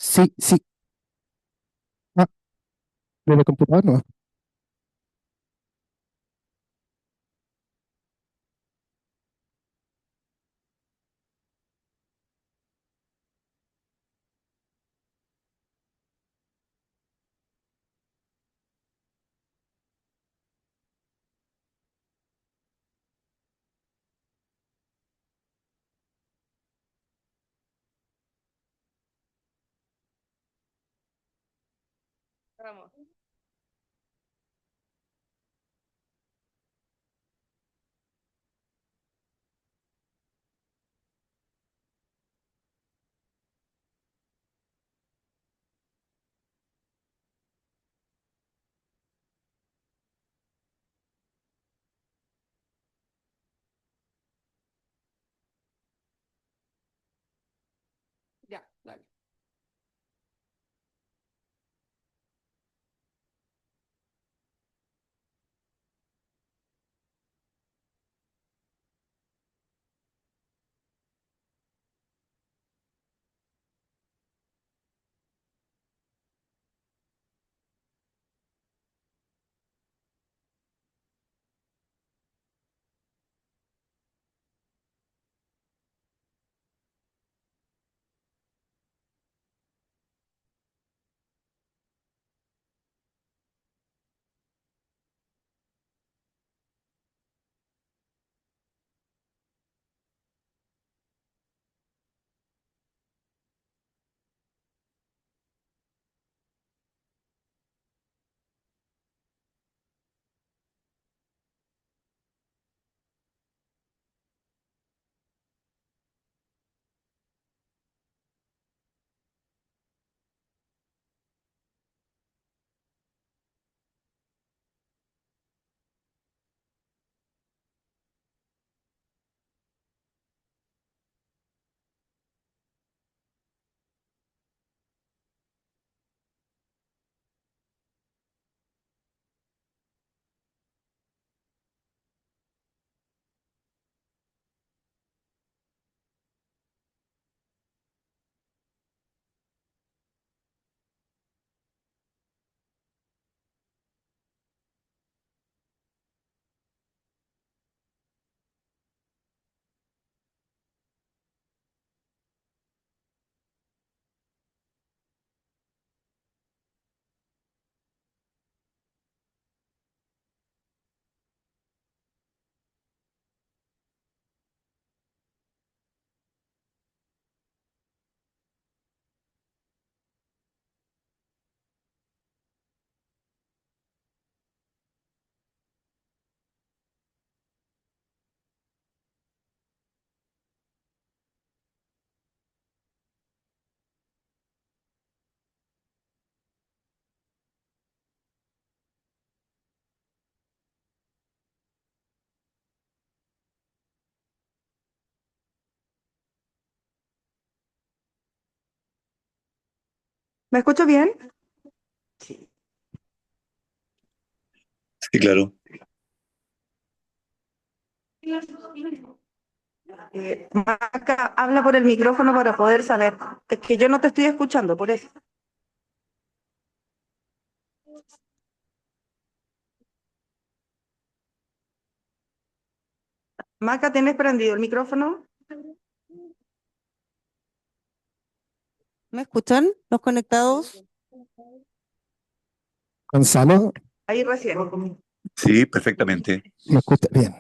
Sí, sí. Ah, de la computadora no. Vamos. Ya, dale. ¿Me escucho bien? Sí. Sí, claro. Maca, habla por el micrófono para poder saber. Es que yo no te estoy escuchando, por eso. Maca, ¿tienes prendido el micrófono? ¿Me escuchan los conectados? Gonzalo, Ahí recién. Sí, perfectamente. ¿me escucha? Bien.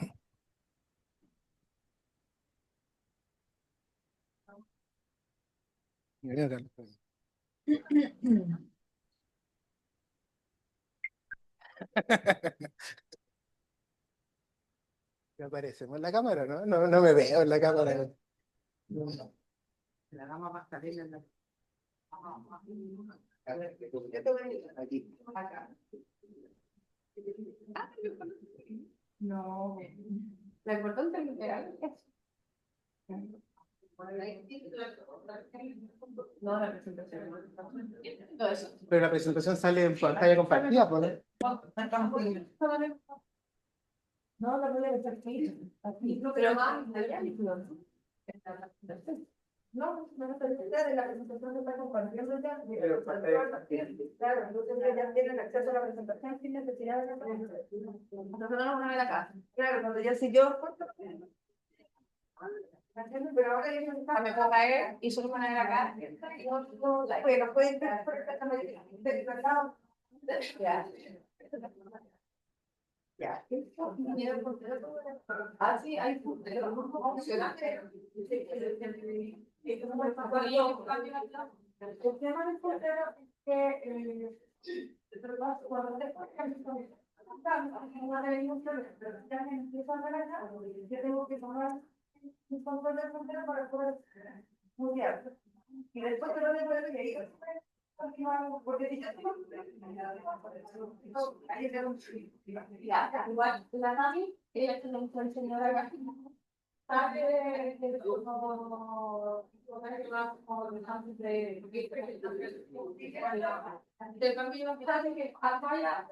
Me aparecemos en la cámara, ¿no? No, no me veo en la cámara. No. La gama pasarela en la... A ver, yo te voy a ir aquí. Acá. No, la importante es literal es... No, la presentación. Todo eso. Pero la presentación sale en pantalla compartida, ¿pues? No, la voy a dejar aquí. Aquí, pero más allá. No, no se olvida de la presentación que está compartiendo ya. Pero parte del paciente. Claro, entonces ya tienen acceso a la presentación sin necesidad de la presentación. Nosotros nos vamos a ver acá. Claro, cuando ya si yo. Pero ahora ya no Ah, me puedo caer y solo van a ver acá. bueno, pueden ver perfectamente. Ya. Ya. Ah, sí, hay emocionante. El tema del portero es que cuando te yo tengo que tomar un control del portero para poder mundial. Y después te lo devuelvo y ahí continuamos, porque si yo tengo ahí tengo un Ya, igual, la Nami, ella es una señora sabe de como del cambio que apoya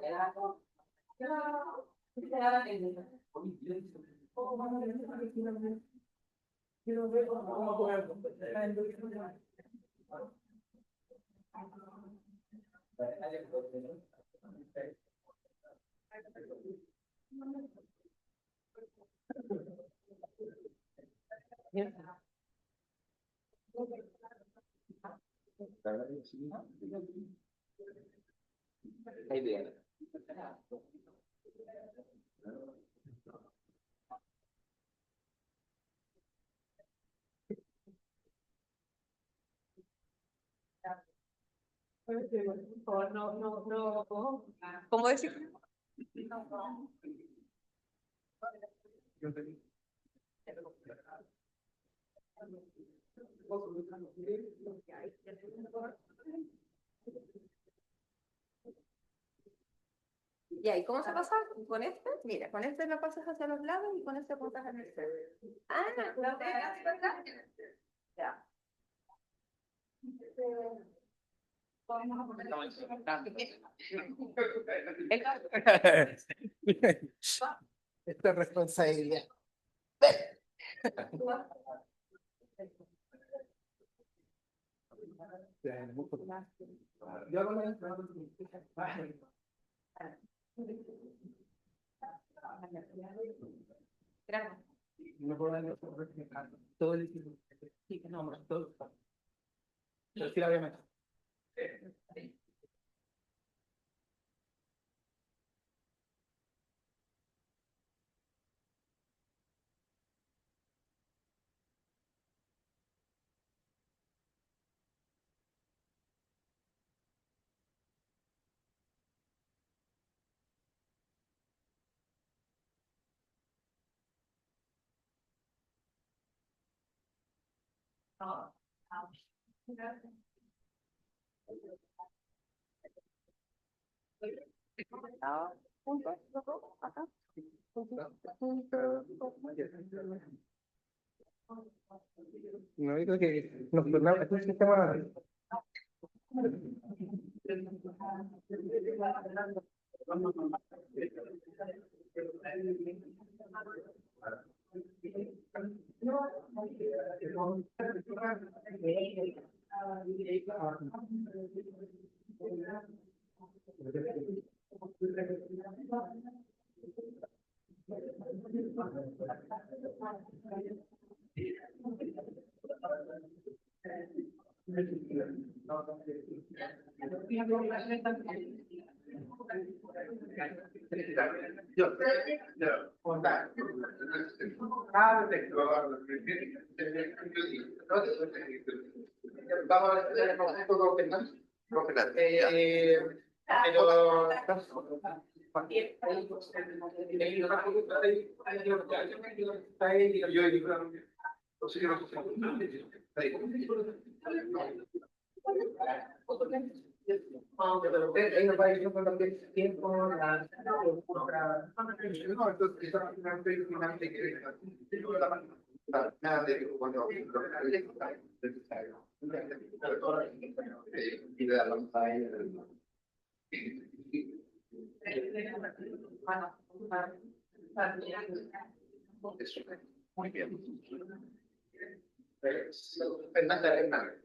¿Cómo decir? Ya, ¿y cómo se pasa con este? Mira, con este lo pasas hacia los lados y con este pasas en el centro. Ah, la ¿verdad? Ya. Esto es responsabilidad. Yo hago no puedo darle todo el sí, no, todo. Pero sí la voy a meter. No digo que nos tornamos, es un sistema. Vamos a ver ahí nos va a ir con el tiempo, la otra. No, entonces, nada de cuando y de la pantalla. Muy bien. Fernanda Hernández.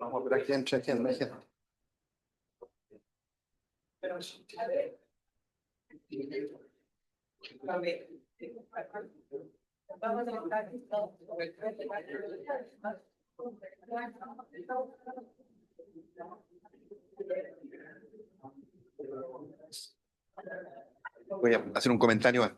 Vamos por aquí entre gente. Voy a hacer un comentario.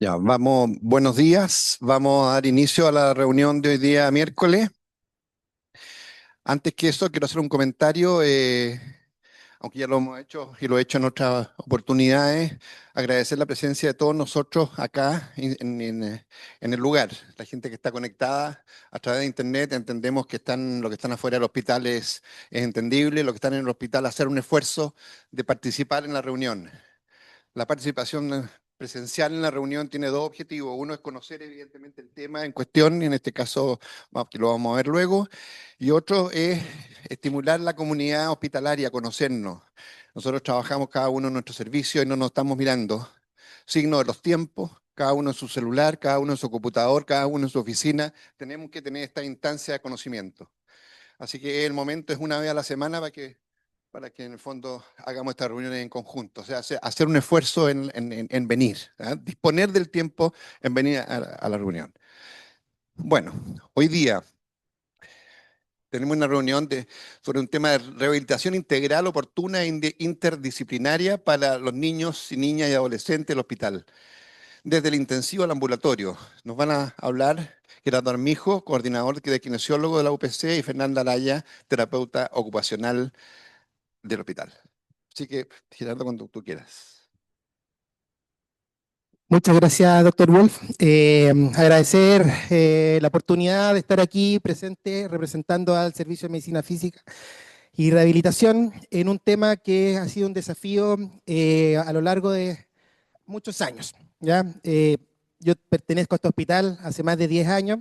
Ya, vamos, buenos días. Vamos a dar inicio a la reunión de hoy día miércoles. Antes que eso, quiero hacer un comentario, aunque ya lo hemos hecho y lo he hecho en otras oportunidades, agradecer la presencia de todos nosotros acá en el lugar. La gente que está conectada a través de internet, entendemos que los que están afuera del hospital es entendible, los que están en el hospital hacer un esfuerzo de participar en la reunión. La participación presencial en la reunión tiene dos objetivos. Uno es conocer evidentemente el tema en cuestión, en este caso que lo vamos a ver luego, y otro es estimular la comunidad hospitalaria, conocernos. Nosotros trabajamos cada uno en nuestro servicio y no nos estamos mirando. Signo de los tiempos, cada uno en su celular, cada uno en su computador, cada uno en su oficina. Tenemos que tener esta instancia de conocimiento. Así que el momento es una vez a la semana para que en el fondo hagamos estas reuniones en conjunto, o sea, hacer un esfuerzo en venir, ¿ah? Disponer del tiempo en venir a la reunión. Bueno, hoy día tenemos una reunión sobre un tema de rehabilitación integral, oportuna e interdisciplinaria para los niños y niñas y adolescentes del hospital, desde el intensivo al ambulatorio. Nos van a hablar Gerardo Armijo, coordinador de kinesiólogo de la UPC, y Fernanda Araya, terapeuta ocupacional del hospital. Así que, Gerardo, cuando tú quieras. Muchas gracias, doctor Wolf. Agradecer la oportunidad de estar aquí presente representando al Servicio de Medicina Física y rehabilitación en un tema que ha sido un desafío a lo largo de muchos años. ¿Ya? Yo pertenezco a este hospital hace más de 10 años.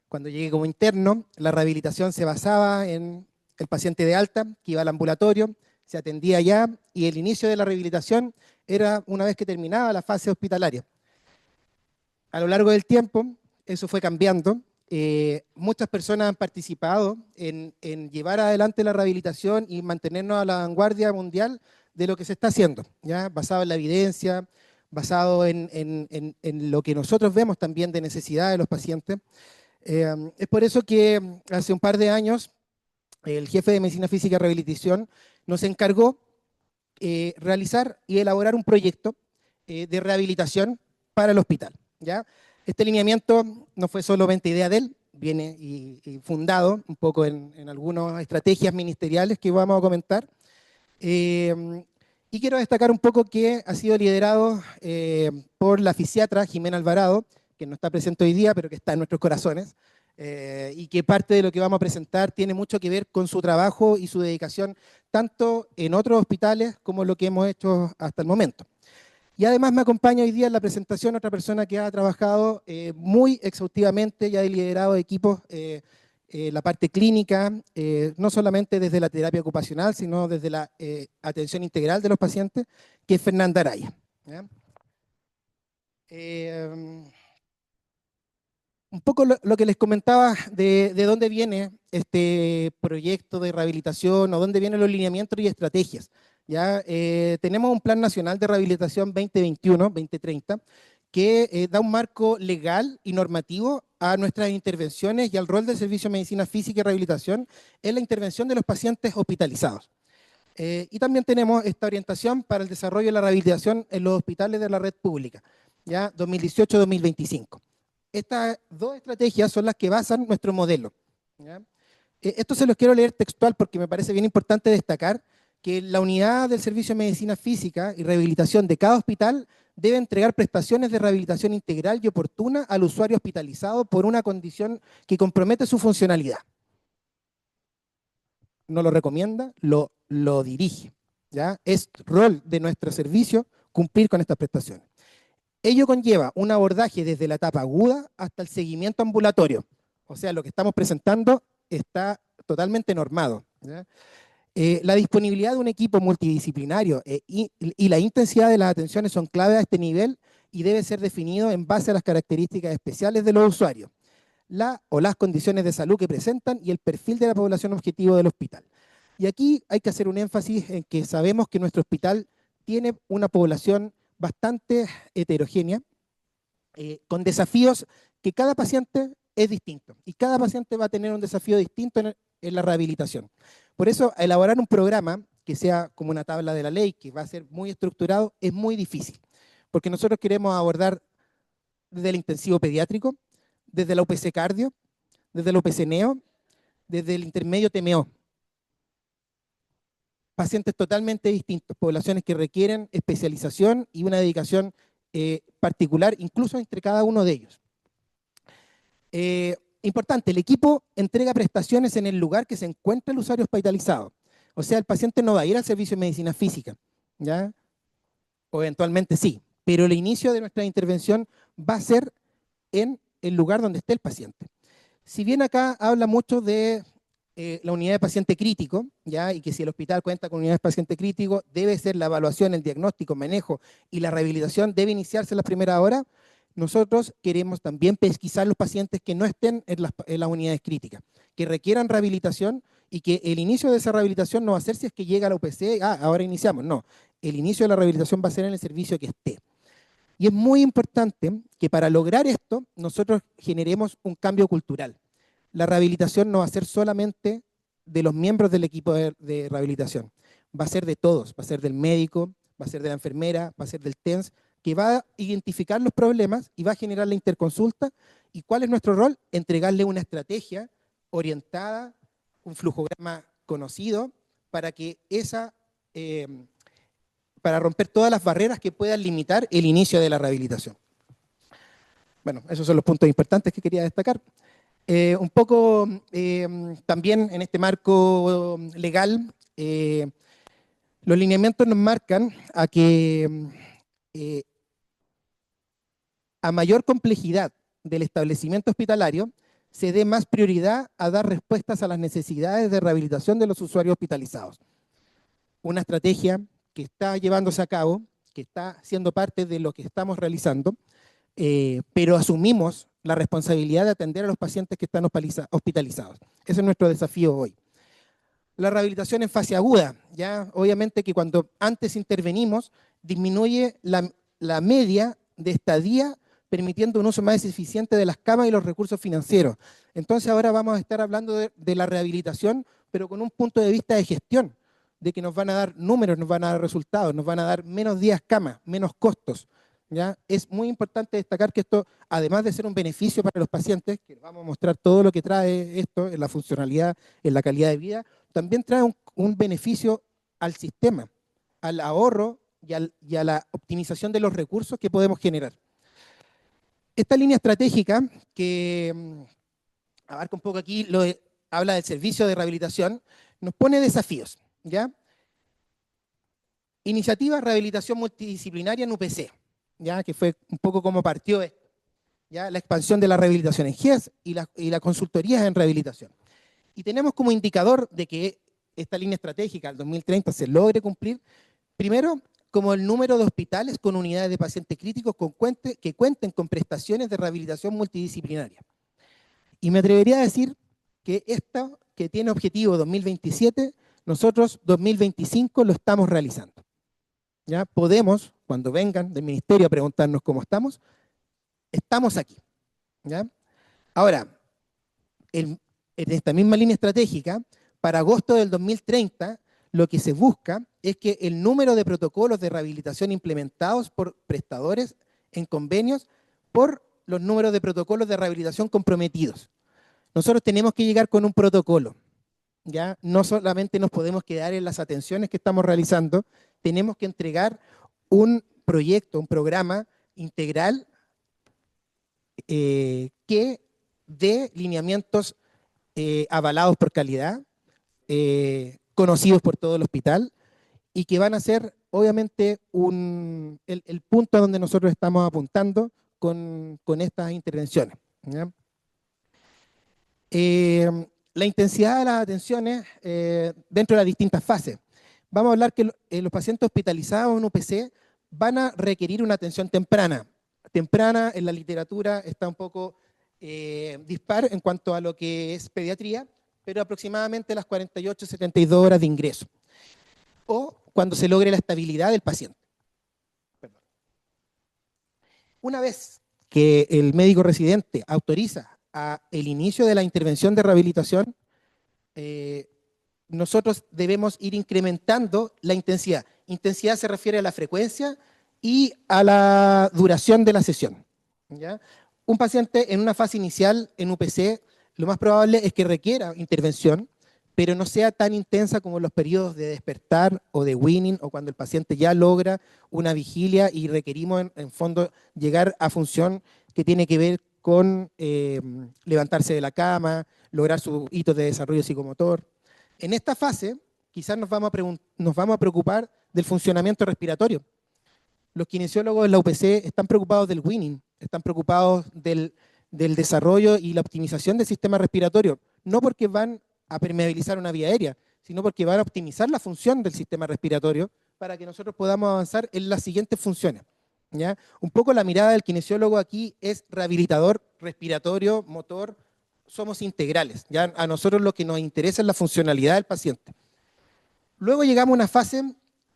Cuando llegué como interno, la rehabilitación se basaba en el paciente de alta que iba al ambulatorio, se atendía allá y el inicio de la rehabilitación era una vez que terminaba la fase hospitalaria. A lo largo del tiempo, eso fue cambiando. Muchas personas han participado en llevar adelante la rehabilitación y mantenernos a la vanguardia mundial de lo que se está haciendo, ¿ya? Basado en la evidencia, basado en lo que nosotros vemos también de necesidad de los pacientes. Es por eso que hace un par de años el jefe de Medicina Física y Rehabilitación nos encargó realizar y elaborar un proyecto de rehabilitación para el hospital, ¿ya? Este lineamiento no fue solamente idea de él, viene y fundado un poco en algunas estrategias ministeriales que vamos a comentar. Y quiero destacar un poco que ha sido liderado por la fisiatra Jimena Alvarado, que no está presente hoy día, pero que está en nuestros corazones, y que parte de lo que vamos a presentar tiene mucho que ver con su trabajo y su dedicación, tanto en otros hospitales como lo que hemos hecho hasta el momento. Y además me acompaña hoy día en la presentación otra persona que ha trabajado muy exhaustivamente y ha liderado equipos la parte clínica, no solamente desde la terapia ocupacional, sino desde la atención integral de los pacientes, que es Fernanda Araya. ¿Ya? Un poco lo que les comentaba de dónde viene este proyecto de rehabilitación o dónde vienen los lineamientos y estrategias. ¿Ya? Tenemos un Plan Nacional de Rehabilitación 2021-2030 que da un marco legal y normativo a nuestras intervenciones y al rol del Servicio de Medicina Física y Rehabilitación en la intervención de los pacientes hospitalizados. Y también tenemos esta orientación para el desarrollo de la rehabilitación en los hospitales de la red pública, ya 2018-2025. Estas dos estrategias son las que basan nuestro modelo. ¿Ya? Esto se los quiero leer textual porque me parece bien importante destacar que la unidad del Servicio de Medicina Física y Rehabilitación de cada hospital debe entregar prestaciones de rehabilitación integral y oportuna al usuario hospitalizado por una condición que compromete su funcionalidad. No lo recomienda, lo dirige. ¿Ya? Es rol de nuestro servicio cumplir con estas prestaciones. Ello conlleva un abordaje desde la etapa aguda hasta el seguimiento ambulatorio. O sea, lo que estamos presentando está totalmente normado. ¿Ya? La disponibilidad de un equipo multidisciplinario y la intensidad de las atenciones son clave a este nivel y debe ser definido en base a las características especiales de los usuarios, las condiciones de salud que presentan y el perfil de la población objetivo del hospital. Y aquí hay que hacer un énfasis en que sabemos que nuestro hospital tiene una población bastante heterogénea, con desafíos que cada paciente es distinto y cada paciente va a tener un desafío distinto en la rehabilitación. Por eso, elaborar un programa que sea como una tabla de la ley, que va a ser muy estructurado, es muy difícil, porque nosotros queremos abordar desde el intensivo pediátrico, desde la UPC cardio, desde la UPC neo, desde el intermedio TMO. Pacientes totalmente distintos, poblaciones que requieren especialización y una dedicación particular, incluso entre cada uno de ellos. Importante, el equipo entrega prestaciones en el lugar que se encuentra el usuario hospitalizado. O sea, el paciente no va a ir al servicio de medicina física, ¿ya? O eventualmente sí, pero el inicio de nuestra intervención va a ser en el lugar donde esté el paciente. Si bien acá habla mucho de la unidad de paciente crítico, ¿ya? Y que si el hospital cuenta con unidades de paciente crítico, debe ser la evaluación, el diagnóstico, manejo y la rehabilitación debe iniciarse en las primeras horas. Nosotros queremos también pesquisar los pacientes que no estén en las unidades críticas, que requieran rehabilitación y que el inicio de esa rehabilitación no va a ser si es que llega a la UPC, ahora iniciamos, no. El inicio de la rehabilitación va a ser en el servicio que esté. Y es muy importante que para lograr esto, nosotros generemos un cambio cultural. La rehabilitación no va a ser solamente de los miembros del equipo de rehabilitación, va a ser de todos, va a ser del médico, va a ser de la enfermera, va a ser del TENS, que va a identificar los problemas y va a generar la interconsulta. ¿Y cuál es nuestro rol? Entregarle una estrategia orientada, un flujograma conocido, para que para romper todas las barreras que puedan limitar el inicio de la rehabilitación. Bueno, esos son los puntos importantes que quería destacar. Un poco también en este marco legal, los lineamientos nos marcan a que a mayor complejidad del establecimiento hospitalario, se dé más prioridad a dar respuestas a las necesidades de rehabilitación de los usuarios hospitalizados. Una estrategia que está llevándose a cabo, que está siendo parte de lo que estamos realizando, pero asumimos la responsabilidad de atender a los pacientes que están hospitalizados. Ese es nuestro desafío hoy. La rehabilitación en fase aguda, ya obviamente que cuando antes intervenimos, disminuye la media de estadía, permitiendo un uso más eficiente de las camas y los recursos financieros. Entonces ahora vamos a estar hablando de la rehabilitación, pero con un punto de vista de gestión, de que nos van a dar números, nos van a dar resultados, nos van a dar menos días cama, menos costos. ¿Ya? Es muy importante destacar que esto, además de ser un beneficio para los pacientes, que vamos a mostrar todo lo que trae esto en la funcionalidad, en la calidad de vida, también trae un beneficio al sistema, al ahorro y a la optimización de los recursos que podemos generar. Esta línea estratégica que abarca un poco aquí, habla del servicio de rehabilitación, nos pone desafíos, ¿ya? Iniciativa Rehabilitación Multidisciplinaria en UPC, ¿ya? Que fue un poco como partió esto, ¿ya? La expansión de la rehabilitación en GES y la consultoría en rehabilitación. Y tenemos como indicador de que esta línea estratégica al 2030 se logre cumplir, primero, como el número de hospitales con unidades de pacientes críticos que cuenten con prestaciones de rehabilitación multidisciplinaria. Y me atrevería a decir que esto, que tiene objetivo 2027, nosotros 2025 lo estamos realizando. ¿Ya? Podemos, cuando vengan del ministerio a preguntarnos cómo estamos aquí. ¿Ya? Ahora, en esta misma línea estratégica, para agosto del 2030, lo que se busca es que el número de protocolos de rehabilitación implementados por prestadores en convenios por los números de protocolos de rehabilitación comprometidos. Nosotros tenemos que llegar con un protocolo, ¿ya? No solamente nos podemos quedar en las atenciones que estamos realizando, tenemos que entregar un proyecto, un programa integral que dé lineamientos avalados por calidad, conocidos por todo el hospital, y que van a ser, obviamente, el punto a donde nosotros estamos apuntando con estas intervenciones. ¿Ya? La intensidad de las atenciones dentro de las distintas fases. Vamos a hablar que los pacientes hospitalizados en UPC van a requerir una atención temprana. Temprana en la literatura está un poco dispar en cuanto a lo que es pediatría, pero aproximadamente las 48, 72 horas de ingreso. O cuando se logre la estabilidad del paciente. Perdón. Una vez que el médico residente autoriza el inicio de la intervención de rehabilitación, nosotros debemos ir incrementando la intensidad. Intensidad se refiere a la frecuencia y a la duración de la sesión. ¿Ya? Un paciente en una fase inicial en UPC, lo más probable es que requiera intervención, pero no sea tan intensa como los periodos de despertar o de weaning, o cuando el paciente ya logra una vigilia y requerimos en fondo llegar a función que tiene que ver con levantarse de la cama, lograr sus hitos de desarrollo psicomotor. En esta fase, quizás nos vamos a preocupar del funcionamiento respiratorio. Los kinesiólogos en la UPC están preocupados del weaning, están preocupados del desarrollo y la optimización del sistema respiratorio, no porque van a permeabilizar una vía aérea, sino porque van a optimizar la función del sistema respiratorio para que nosotros podamos avanzar en las siguientes funciones. ¿Ya? Un poco la mirada del kinesiólogo aquí es rehabilitador, respiratorio, motor, somos integrales. ¿Ya? A nosotros lo que nos interesa es la funcionalidad del paciente. Luego llegamos a una fase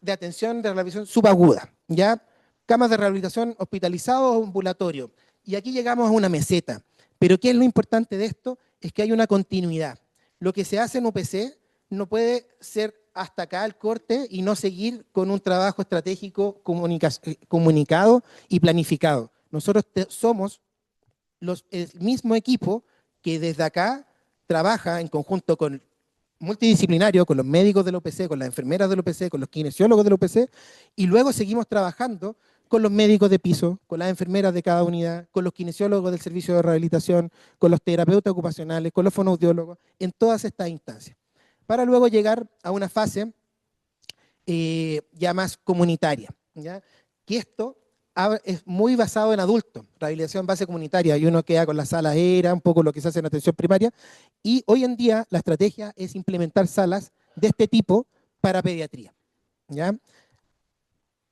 de atención de rehabilitación subaguda, ¿ya? Camas de rehabilitación hospitalizados o ambulatorio. Y aquí llegamos a una meseta. Pero ¿qué es lo importante de esto? Es que hay una continuidad. Lo que se hace en UPC no puede ser hasta acá el corte y no seguir con un trabajo estratégico comunicado y planificado. Nosotros somos el mismo equipo que desde acá trabaja en conjunto con multidisciplinario, con los médicos del OPC, con las enfermeras del OPC, con los kinesiólogos del OPC, y luego seguimos trabajando con los médicos de piso, con las enfermeras de cada unidad, con los kinesiólogos del servicio de rehabilitación, con los terapeutas ocupacionales, con los fonoaudiólogos, en todas estas instancias, para luego llegar a una fase ya más comunitaria, ¿ya? Que esto es muy basado en adultos, rehabilitación base comunitaria, y uno queda con la sala ERA, un poco lo que se hace en atención primaria, y hoy en día la estrategia es implementar salas de este tipo para pediatría, ¿ya?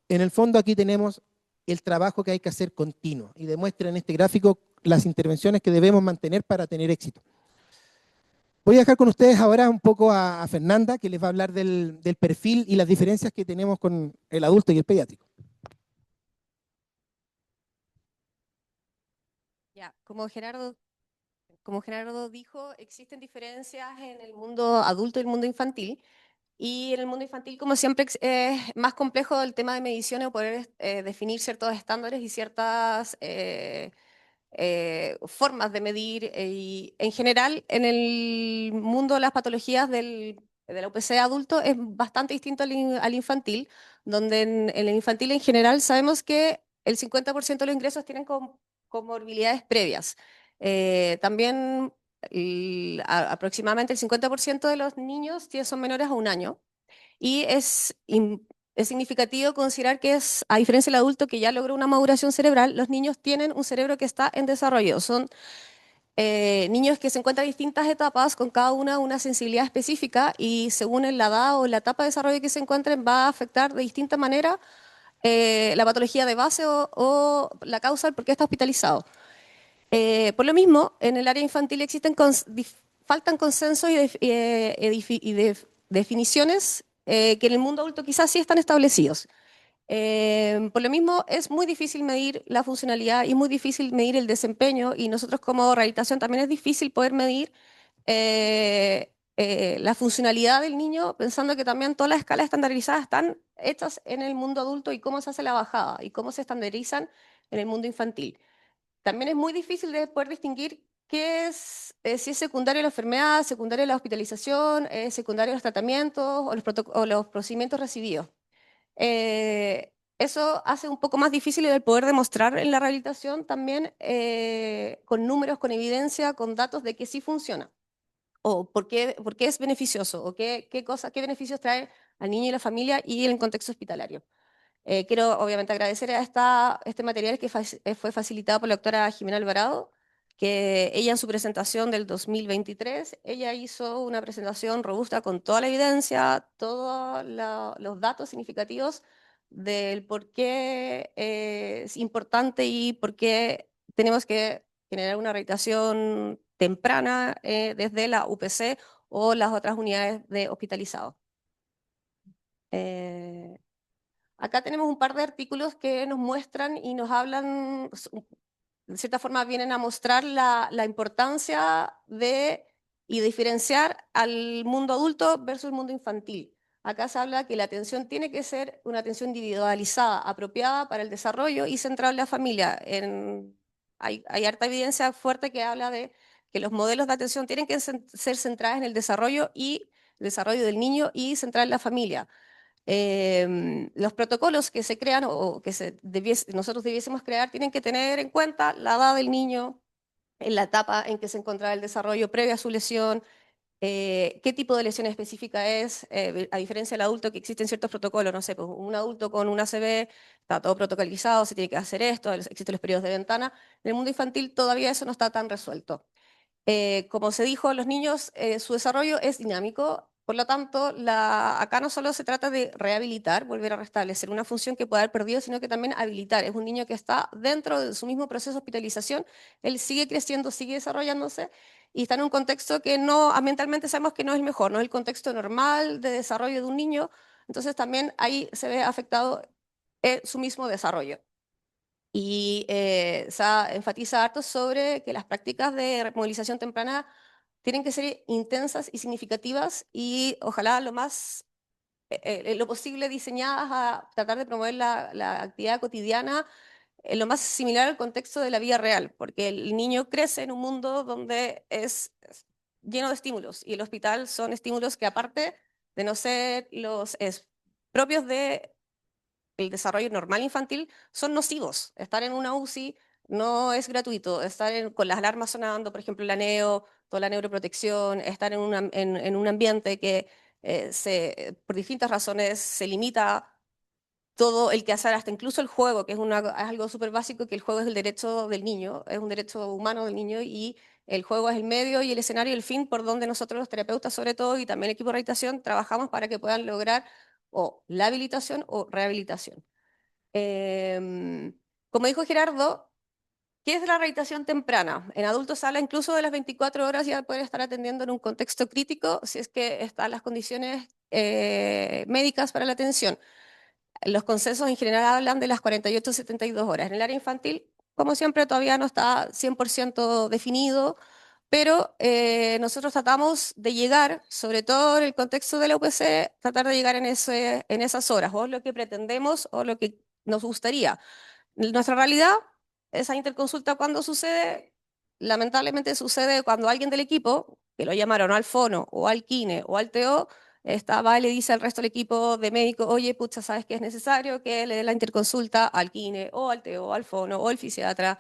En el fondo aquí tenemos el trabajo que hay que hacer continuo, y demuestra en este gráfico las intervenciones que debemos mantener para tener éxito. Voy a dejar con ustedes ahora un poco a Fernanda, que les va a hablar del perfil y las diferencias que tenemos con el adulto y el pediátrico. Ya, como Gerardo dijo, existen diferencias en el mundo adulto y el mundo infantil. Y en el mundo infantil, como siempre, es más complejo el tema de mediciones o poder definir ciertos estándares y ciertas formas de medir. Y en general, en el mundo de las patologías de la UPC adulto es bastante distinto al infantil, donde en el infantil en general sabemos que el 50% de los ingresos tienen comorbilidades previas. También aproximadamente el 50% de los niños son menores a 1 año. Y es significativo considerar que a diferencia del adulto que ya logró una maduración cerebral, los niños tienen un cerebro que está en desarrollo. Son niños que se encuentran en distintas etapas, con cada una sensibilidad específica, y según la edad o la etapa de desarrollo que se encuentren, va a afectar de distinta manera la patología de base o la causa del por qué está hospitalizado. Por lo mismo, en el área infantil faltan consensos y definiciones que en el mundo adulto quizás sí están establecidos. Por lo mismo, es muy difícil medir la funcionalidad y muy difícil medir el desempeño, y nosotros como rehabilitación también es difícil poder medir la funcionalidad del niño, pensando que también todas las escalas estandarizadas están hechas en el mundo adulto, y cómo se hace la bajada y cómo se estandarizan en el mundo infantil. También es muy difícil de poder distinguir qué es, si es secundaria la enfermedad, secundaria la hospitalización, secundaria los tratamientos o los procedimientos recibidos. Eso hace un poco más difícil el poder demostrar en la rehabilitación también con números, con evidencia, con datos de que sí funciona, o por qué es beneficioso, o qué beneficios trae al niño y la familia y en el contexto hospitalario. Quiero obviamente agradecer a este material que fue facilitado por la doctora Jimena Alvarado, que ella en su presentación del 2023, ella hizo una presentación robusta con toda la evidencia, todos los datos significativos del por qué es importante y por qué tenemos que generar una rehabilitación temprana desde la UPC o las otras unidades de hospitalizados. Acá tenemos un par de artículos que nos muestran y nos hablan, de cierta forma vienen a mostrar la importancia de y diferenciar al mundo adulto versus el mundo infantil. Acá se habla que la atención tiene que ser una atención individualizada, apropiada para el desarrollo y centrada en la familia. Hay harta evidencia fuerte que habla de que los modelos de atención tienen que ser centrados en el desarrollo del niño y centrar en la familia. Los protocolos que se crean o que nosotros debiésemos crear tienen que tener en cuenta la edad del niño, en la etapa en que se encontraba el desarrollo previa a su lesión, qué tipo de lesión específica es, a diferencia del adulto que existen ciertos protocolos, no sé, pues un adulto con una ACV está todo protocolizado, se tiene que hacer esto, existen los periodos de ventana. En el mundo infantil todavía eso no está tan resuelto. Como se dijo, los niños, su desarrollo es dinámico, por lo tanto, acá no solo se trata de rehabilitar, volver a restablecer una función que pueda haber perdido, sino que también habilitar. Es un niño que está dentro de su mismo proceso de hospitalización, él sigue creciendo, sigue desarrollándose, y está en un contexto que ambientalmente sabemos que no es el mejor, no es el contexto normal de desarrollo de un niño, entonces también ahí se ve afectado su mismo desarrollo. Y se enfatiza harto sobre que las prácticas de movilización temprana tienen que ser intensas y significativas, y ojalá lo posible diseñadas a tratar de promover la actividad cotidiana lo más similar al contexto de la vida real, porque el niño crece en un mundo donde es lleno de estímulos, y el hospital son estímulos que, aparte de no ser propios de el desarrollo normal infantil son nocivos. Estar en una UCI no es gratuito. Estar con las alarmas sonando, por ejemplo, la neo, toda la neuroprotección, estar en un ambiente que por distintas razones se limita todo el quehacer, hasta incluso el juego, que es algo súper básico, que el juego es el derecho del niño, es un derecho humano del niño, y el juego es el medio y el escenario y el fin por donde nosotros los terapeutas, sobre todo, y también el equipo de rehabilitación, trabajamos para que puedan lograr o la habilitación o rehabilitación. Como dijo Gerardo, ¿qué es la rehabilitación temprana? En adultos se habla incluso de las 24 horas ya poder estar atendiendo en un contexto crítico si es que están las condiciones médicas para la atención. Los consensos en general hablan de las 48 72 horas. En el área infantil, como siempre, todavía no está 100% definido, pero nosotros tratamos de llegar, sobre todo en el contexto de la UPC, tratar de llegar en esas horas, o lo que pretendemos o lo que nos gustaría. Nuestra realidad, esa interconsulta cuando sucede, lamentablemente sucede cuando alguien del equipo, que lo llamaron al fono o al kine o al TO, va y le dice al resto del equipo de médicos, oye, pucha, ¿sabes que es necesario que le dé la interconsulta al kine o al TO, al fono o al fisiatra?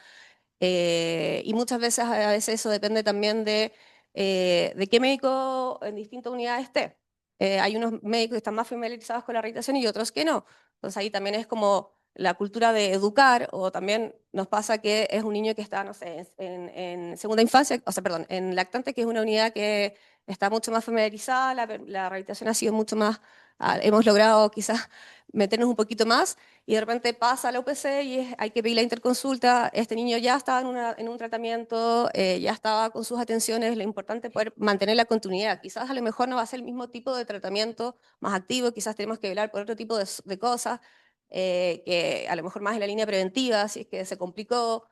Y muchas veces, a veces eso depende también de qué médico en distintas unidades esté. Hay unos médicos que están más familiarizados con la rehabilitación y otros que no. Entonces ahí también es como la cultura de educar, o también nos pasa que es un niño que está, no sé, en segunda infancia, o sea, perdón, en lactante, que es una unidad que está mucho más familiarizada, la rehabilitación ha sido mucho más, hemos logrado quizás meternos un poquito más, y de repente pasa a la UPC y hay que pedir la interconsulta. Este niño ya estaba en un tratamiento, ya estaba con sus atenciones, lo importante es poder mantener la continuidad. Quizás a lo mejor no va a ser el mismo tipo de tratamiento más activo, quizás tenemos que velar por otro tipo de cosas, que a lo mejor más en la línea preventiva, si es que se complicó,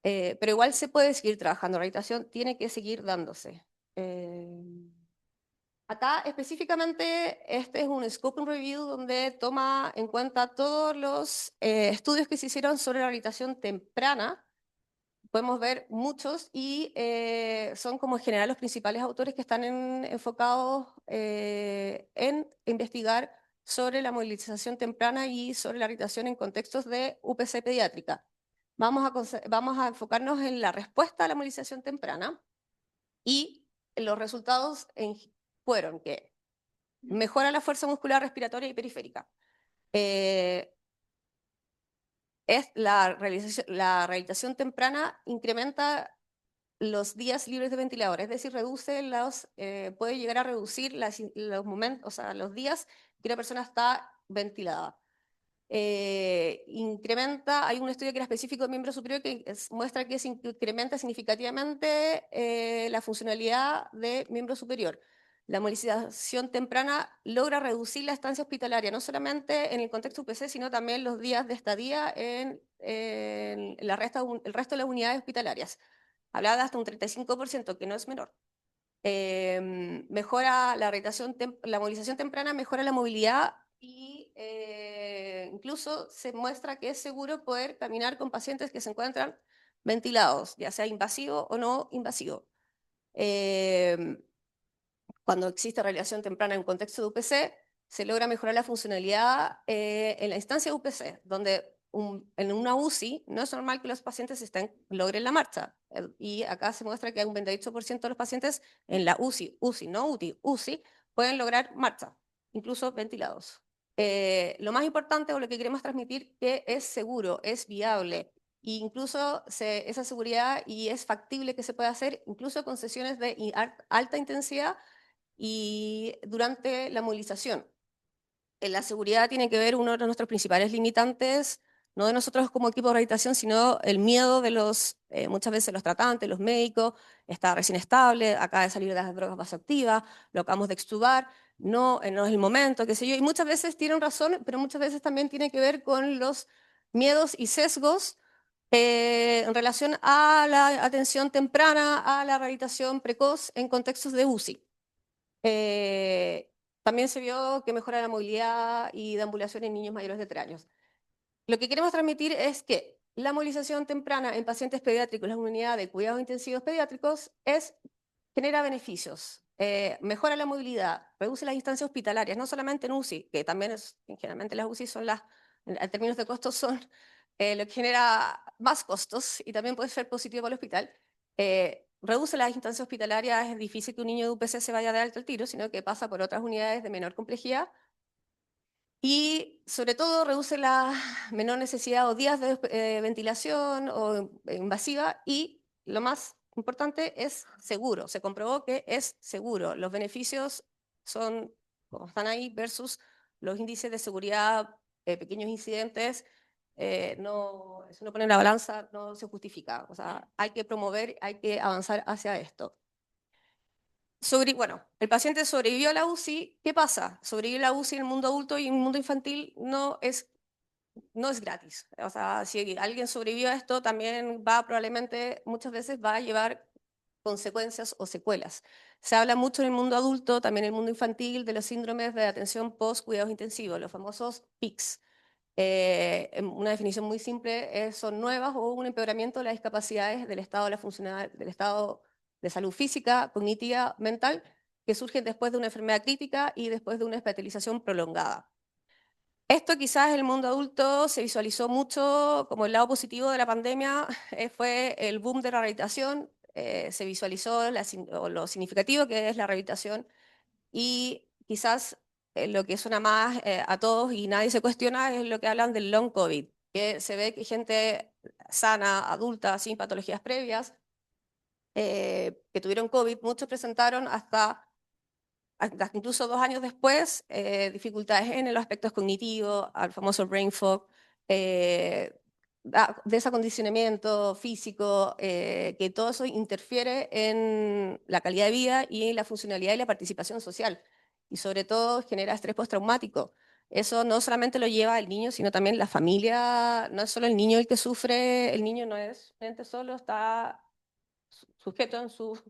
pero igual se puede seguir trabajando. La rehabilitación tiene que seguir dándose. Acá específicamente este es un Scope and Review donde toma en cuenta todos los estudios que se hicieron sobre la rehabilitación temprana. Podemos ver muchos y son como en general los principales autores que están enfocados en investigar sobre la movilización temprana y sobre la rehabilitación en contextos de UPC pediátrica. Vamos a enfocarnos en la respuesta a la movilización temprana, y los resultados fueron que mejora la fuerza muscular respiratoria y periférica. La rehabilitación temprana incrementa los días libres de ventilador, es decir, puede llegar a reducir los momentos, o sea, los días que una persona está ventilada. Hay un estudio que era específico de miembro superior que muestra que se incrementa significativamente la funcionalidad de miembro superior. La movilización temprana logra reducir la estancia hospitalaria, no solamente en el contexto UPC, sino también los días de estadía en el resto de las unidades hospitalarias. Hablaba de hasta un 35%, que no es menor. Mejora la movilización temprana, mejora la movilidad, y incluso se muestra que es seguro poder caminar con pacientes que se encuentran ventilados, ya sea invasivo o no invasivo. Cuando existe rehabilitación temprana en un contexto de UPC, se logra mejorar la funcionalidad en la instancia de UPC, donde en una UCI no es normal que los pacientes logren la marcha. Y acá se muestra que hay un 28% de los pacientes en la UCI, no UTI, UCI, pueden lograr marcha, incluso ventilados. Lo más importante, o lo que queremos transmitir, que es seguro, es viable, e incluso esa seguridad y es factible que se pueda hacer incluso con sesiones de alta intensidad y durante la movilización. En la seguridad tiene que ver uno de nuestros principales limitantes, no de nosotros como equipo de rehabilitación, sino el miedo de muchas veces los tratantes, los médicos. Está recién estable, acaba de salir de las drogas vasoactivas, lo acabamos de extubar, no es el momento, qué sé yo, y muchas veces tienen razón, pero muchas veces también tiene que ver con los miedos y sesgos en relación a la atención temprana, a la rehabilitación precoz en contextos de UCI. También se vio que mejora la movilidad y deambulación en niños mayores de 3 años. Lo que queremos transmitir es que la movilización temprana en pacientes pediátricos en la unidad de cuidados intensivos pediátricos genera beneficios, mejora la movilidad, reduce las instancias hospitalarias, no solamente en UCI, que también generalmente las UCI son las en términos de costos son lo que genera más costos y también puede ser positivo para el hospital. Reduce las instancias hospitalarias, es difícil que un niño de UPC se vaya de alto al tiro, sino que pasa por otras unidades de menor complejidad. Y sobre todo reduce la menor necesidad o días de ventilación o invasiva, y lo más importante es seguro. Se comprobó que es seguro. Los beneficios son como están ahí versus los índices de seguridad, pequeños incidentes. No, si uno pone en la balanza no se justifica. O sea, hay que promover, hay que avanzar hacia esto. Bueno, el paciente sobrevivió a la UCI. ¿Qué pasa? Sobrevivir a la UCI en el mundo adulto y en el mundo infantil no es gratis. O sea, si alguien sobrevivió a esto, también probablemente muchas veces va a llevar consecuencias o secuelas. Se habla mucho en el mundo adulto, también en el mundo infantil, de los síndromes de atención post-cuidados intensivos, los famosos PICS. Una definición muy simple son nuevas o un empeoramiento de las discapacidades del estado del estado de salud física, cognitiva, mental, que surgen después de una enfermedad crítica y después de una hospitalización prolongada. Esto quizás en el mundo adulto se visualizó mucho como el lado positivo de la pandemia, fue el boom de la rehabilitación, se visualizó lo significativo que es la rehabilitación, y quizás lo que suena más a todos y nadie se cuestiona es lo que hablan del long COVID, que se ve que gente sana, adulta, sin patologías previas, que tuvieron COVID, muchos presentaron hasta incluso 2 años después, dificultades en los aspectos cognitivos, al famoso brain fog, desacondicionamiento físico, que todo eso interfiere en la calidad de vida y la funcionalidad y la participación social. Y sobre todo genera estrés postraumático. Eso no solamente lo lleva el niño, sino también la familia. No es solo el niño el que sufre, el niño no es un ente solo, está sujeto en su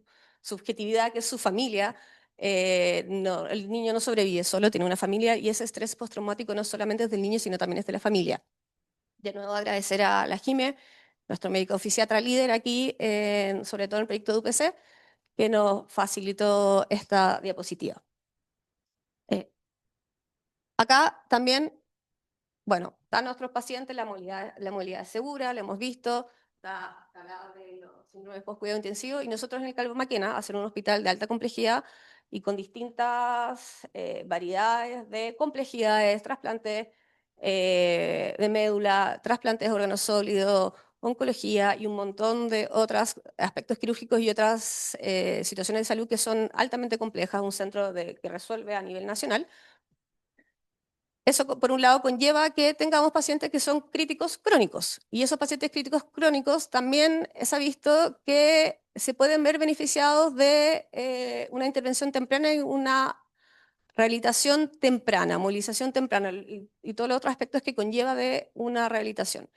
subjetividad, que es su familia. No, el niño no sobrevive solo, tiene una familia, y ese estrés postraumático no solamente es del niño, sino también es de la familia. De nuevo agradecer a la Jime, nuestro médico fisiatra líder aquí, sobre todo en el proyecto de UPC, que nos facilitó esta diapositiva. Acá también, bueno, están nuestros pacientes, la movilidad es segura, lo hemos visto, está hablado de los síndromes post-cuidado intensivo, y nosotros en el Calvo Maquena, hacer un hospital de alta complejidad y con distintas variedades de complejidades, trasplantes de médula, trasplantes de órganos sólidos, oncología y un montón de otros aspectos quirúrgicos y otras situaciones de salud que son altamente complejas, un centro que resuelve a nivel nacional. Eso, por un lado, conlleva que tengamos pacientes que son críticos crónicos, y esos pacientes críticos crónicos también se ha visto que se pueden ver beneficiados de una intervención temprana y una rehabilitación temprana, movilización temprana y todos los otros aspectos que conlleva de una rehabilitación.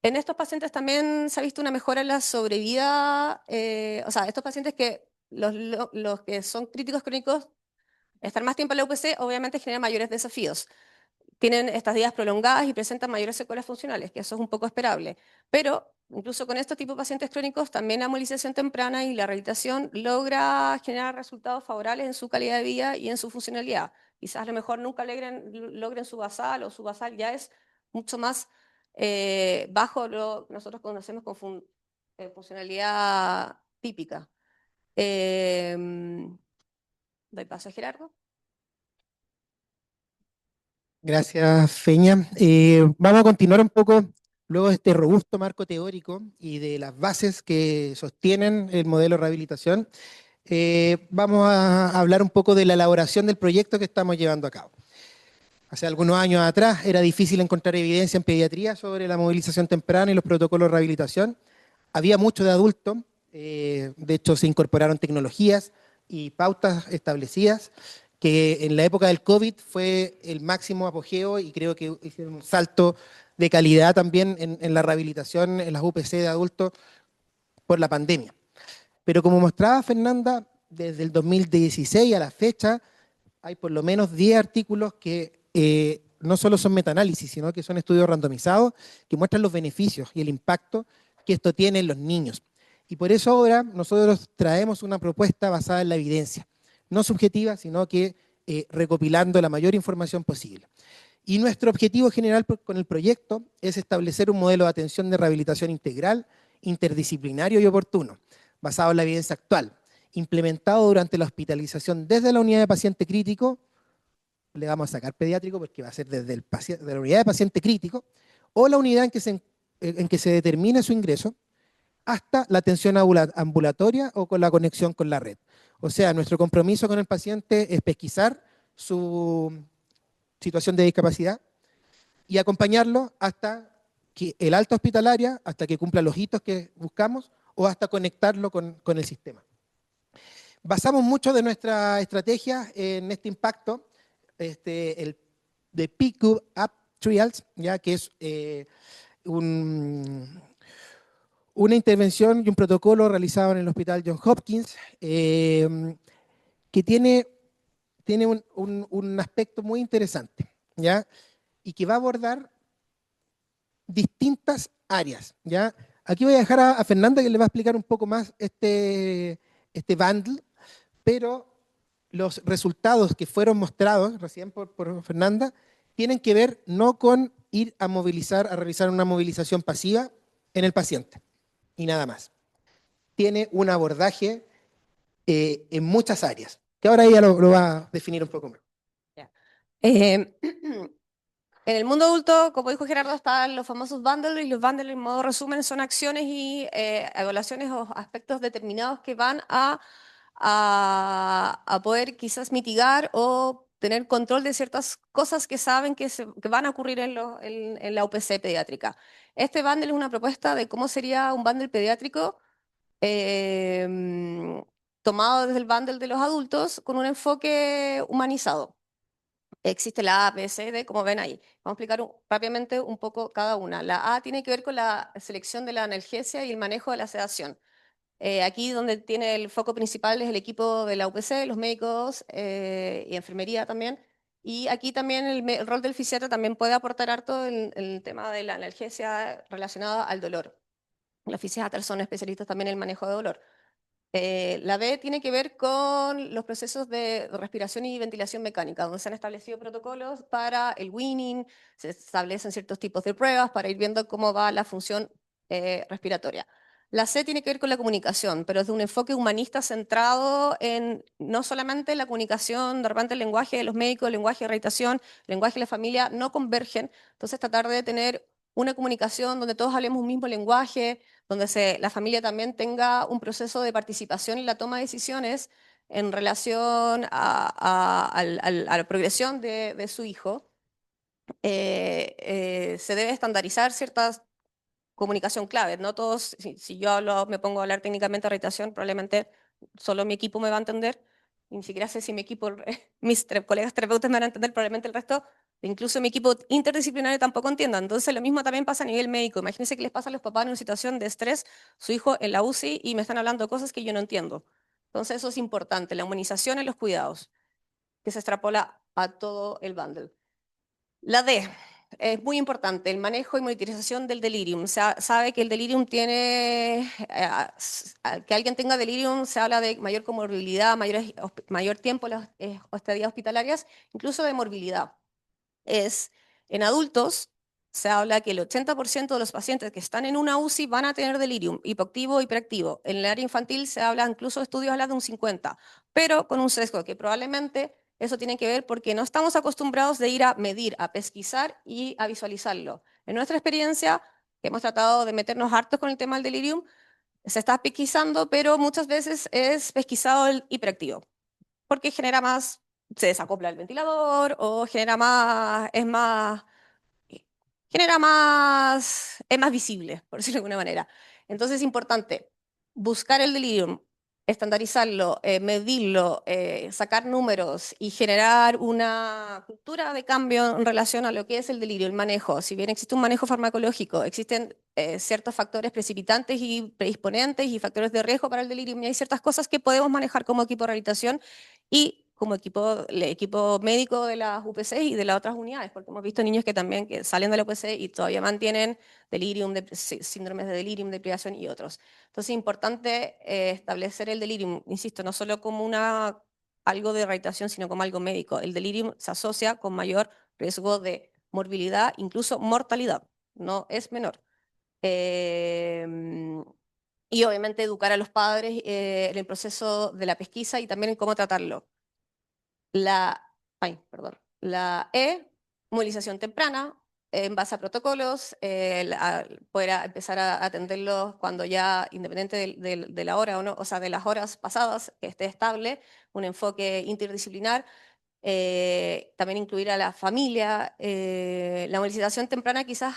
En estos pacientes también se ha visto una mejora en la sobrevida, o sea, estos pacientes que los que son críticos crónicos, estar más tiempo en la UPC obviamente genera mayores desafíos. Tienen estadías prolongadas y presentan mayores secuelas funcionales, que eso es un poco esperable. Pero incluso con estos tipos de pacientes crónicos, también la movilización temprana y la rehabilitación logra generar resultados favorables en su calidad de vida y en su funcionalidad. Quizás a lo mejor nunca logren su basal, o su basal ya es mucho más bajo lo que nosotros conocemos como funcionalidad típica. Doy paso a Gerardo. Gracias, Feña. Vamos a continuar un poco luego de este robusto marco teórico y de las bases que sostienen el modelo de rehabilitación. Vamos a hablar un poco de la elaboración del proyecto que estamos llevando a cabo. Hace algunos años atrás era difícil encontrar evidencia en pediatría sobre la movilización temprana y los protocolos de rehabilitación. Había mucho de adulto, de hecho se incorporaron tecnologías y pautas establecidas, que en la época del COVID fue el máximo apogeo, y creo que hicieron un salto de calidad también en la rehabilitación en las UPC de adultos por la pandemia. Pero como mostraba Fernanda, desde el 2016 a la fecha hay por lo menos 10 artículos que no solo son metaanálisis, sino que son estudios randomizados que muestran los beneficios y el impacto que esto tiene en los niños. Y por eso ahora nosotros traemos una propuesta basada en la evidencia, no subjetiva, sino que recopilando la mayor información posible. Y nuestro objetivo general con el proyecto es establecer un modelo de atención de rehabilitación integral, interdisciplinario y oportuno, basado en la evidencia actual, implementado durante la hospitalización desde la unidad de paciente crítico, le vamos a sacar pediátrico porque va a ser desde de la unidad de paciente crítico, o la unidad en que se determine su ingreso, hasta la atención ambulatoria o con la conexión con la red. O sea, nuestro compromiso con el paciente es pesquisar su situación de discapacidad y acompañarlo hasta que el alta hospitalaria, hasta que cumpla los hitos que buscamos o hasta conectarlo con el sistema. Basamos mucho de nuestra estrategia en este impacto, el de PICU App Trials, ya que es una intervención y un protocolo realizado en el Hospital Johns Hopkins que tiene un aspecto muy interesante, ¿ya? Y que va a abordar distintas áreas, ¿ya? Aquí voy a dejar a Fernanda que le va a explicar un poco más este bundle, pero los resultados que fueron mostrados recién por Fernanda tienen que ver no con ir a movilizar, a realizar una movilización pasiva en el paciente y nada más. Tiene un abordaje en muchas áreas, que ahora ella lo va a definir un poco más. En el mundo adulto, como dijo Gerardo, están los famosos bundles, y los bundles en modo resumen son acciones y evaluaciones o aspectos determinados que van a poder quizás mitigar o tener control de ciertas cosas que saben que van a ocurrir en la UPC pediátrica. Este bundle es una propuesta de cómo sería un bundle pediátrico tomado desde el bundle de los adultos con un enfoque humanizado. Existe la A, B, C, D, como ven ahí. Vamos a explicar rápidamente un poco cada una. La A tiene que ver con la selección de la analgesia y el manejo de la sedación. Aquí donde tiene el foco principal es el equipo de la UPC, los médicos y enfermería también. Y aquí también el rol del fisiatra también puede aportar harto en el tema de la analgesia relacionada al dolor. Los fisiatras son especialistas también en el manejo de dolor. La B tiene que ver con los procesos de respiración y ventilación mecánica, donde se han establecido protocolos para el weaning, se establecen ciertos tipos de pruebas para ir viendo cómo va la función respiratoria. La C tiene que ver con la comunicación, pero es de un enfoque humanista centrado en no solamente la comunicación, de repente el lenguaje de los médicos, el lenguaje de reitación, el lenguaje de la familia no convergen, entonces tratar de tener una comunicación donde todos hablemos un mismo lenguaje, donde la familia también tenga un proceso de participación en la toma de decisiones en relación a la progresión de su hijo. Se debe estandarizar ciertas comunicación clave. No todos, si yo me pongo a hablar técnicamente de reitación, probablemente solo mi equipo me va a entender. Ni siquiera sé si mi equipo, mis colegas terapeutas me van a entender, probablemente el resto, incluso mi equipo interdisciplinario tampoco entienda. Entonces lo mismo también pasa a nivel médico. Imagínense que les pasa a los papás en una situación de estrés, su hijo en la UCI y me están hablando cosas que yo no entiendo. Entonces eso es importante, la humanización en los cuidados, que se extrapola a todo el bundle. La D, es muy importante, el manejo y monitorización del delirium. Se sabe que el delirium tiene, que alguien tenga delirium, se habla de mayor comorbilidad, mayor tiempo en las estadías hospitalarias, incluso de morbilidad. En adultos se habla que el 80% de los pacientes que están en una UCI van a tener delirium, hipoactivo, hiperactivo. En el área infantil se habla, incluso estudios hablan de un 50%, pero con un sesgo que probablemente eso tiene que ver porque no estamos acostumbrados de ir a medir, a pesquisar y a visualizarlo. En nuestra experiencia, que hemos tratado de meternos hartos con el tema del delirium, se está pesquisando, pero muchas veces es pesquisado el hiperactivo, porque genera más, se desacopla el ventilador o genera más, es más visible, por decirlo de alguna manera. Entonces es importante buscar el delirium, estandarizarlo, medirlo, sacar números y generar una cultura de cambio en relación a lo que es el delirio, el manejo. Si bien existe un manejo farmacológico, existen ciertos factores precipitantes y predisponentes y factores de riesgo para el delirio, y hay ciertas cosas que podemos manejar como equipo de rehabilitación y como el equipo médico de las UPC y de las otras unidades, porque hemos visto niños que también salen de la UPC y todavía mantienen delirium, síndromes de delirium, de privación y otros. Entonces es importante establecer el delirium, insisto, no solo como algo de rehabilitación, sino como algo médico. El delirium se asocia con mayor riesgo de morbilidad, incluso mortalidad, no es menor. Y obviamente educar a los padres en el proceso de la pesquisa y también en cómo tratarlo. La movilización temprana, en base a protocolos, poder empezar a atenderlos cuando ya, independiente de la hora o no, o sea, de las horas pasadas, que esté estable, un enfoque interdisciplinar, también incluir a la familia. La movilización temprana quizás,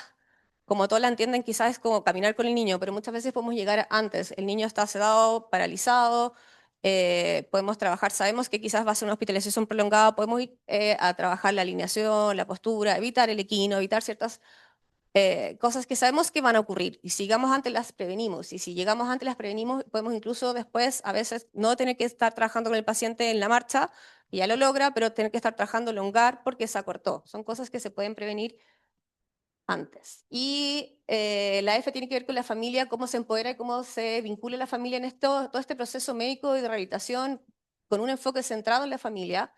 como todos la entienden, quizás es como caminar con el niño, pero muchas veces podemos llegar antes. El niño está sedado, paralizado, podemos trabajar, sabemos que quizás va a ser una hospitalización prolongada, podemos ir a trabajar la alineación, la postura, evitar el equino, evitar ciertas cosas que sabemos que van a ocurrir. Y si llegamos antes las prevenimos. Y si llegamos antes las prevenimos, podemos incluso después a veces no tener que estar trabajando con el paciente en la marcha, y ya lo logra, pero tener que estar trabajando elongar porque se acortó. Son cosas que se pueden prevenir antes. Y la F tiene que ver con la familia, cómo se empodera y cómo se vincula la familia en esto, todo este proceso médico y de rehabilitación con un enfoque centrado en la familia,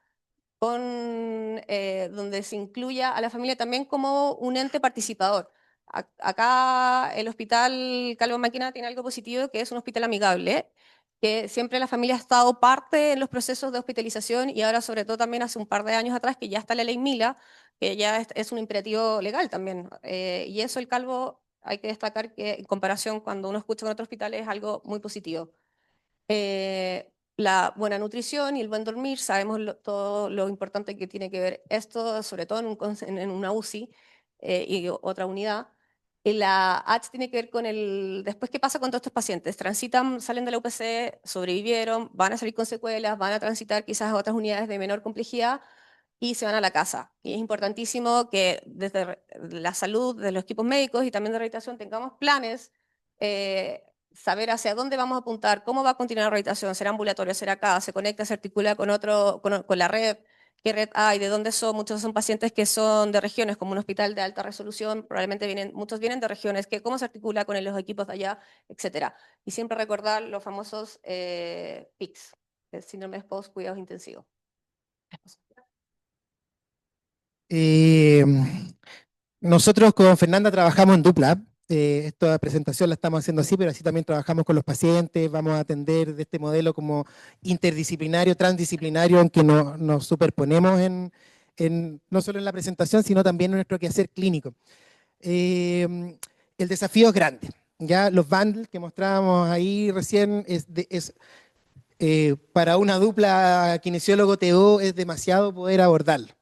donde se incluya a la familia también como un ente participador. Acá el Hospital Calvo Máquina tiene algo positivo, que es un hospital amigable, que siempre la familia ha estado parte en los procesos de hospitalización, y ahora sobre todo también hace un par de años atrás que ya está la ley Mila, que ya es un imperativo legal también. Y eso el Calvo, hay que destacar que en comparación cuando uno escucha con otros hospitales es algo muy positivo. La buena nutrición y el buen dormir, sabemos todo lo importante que tiene que ver esto, sobre todo en una UCI y otra unidad. Y la H tiene que ver con después qué pasa con todos estos pacientes. Transitan, salen de la UPC, sobrevivieron, van a salir con secuelas, van a transitar quizás a otras unidades de menor complejidad y se van a la casa. Y es importantísimo que desde la salud de los equipos médicos y también de rehabilitación tengamos planes, saber hacia dónde vamos a apuntar, cómo va a continuar la rehabilitación, será ambulatorio, será acá, se conecta, se articula con la red, qué red hay, de dónde son. Muchos son pacientes que son de regiones, como un hospital de alta resolución, probablemente muchos vienen de regiones, cómo se articula con los equipos de allá, etcétera. Y siempre recordar los famosos PICS, el síndrome post cuidados intensivos. Eh, Nosotros con Fernanda trabajamos en dupla. Esta presentación la estamos haciendo así, pero así también trabajamos con los pacientes. Vamos a atender de este modelo como interdisciplinario, transdisciplinario, en que nos superponemos no solo en la presentación, sino también en nuestro quehacer clínico. El desafío es grande. Ya los bundles que mostrábamos ahí recién para una dupla kinesiólogo-TO es demasiado poder abordarlo.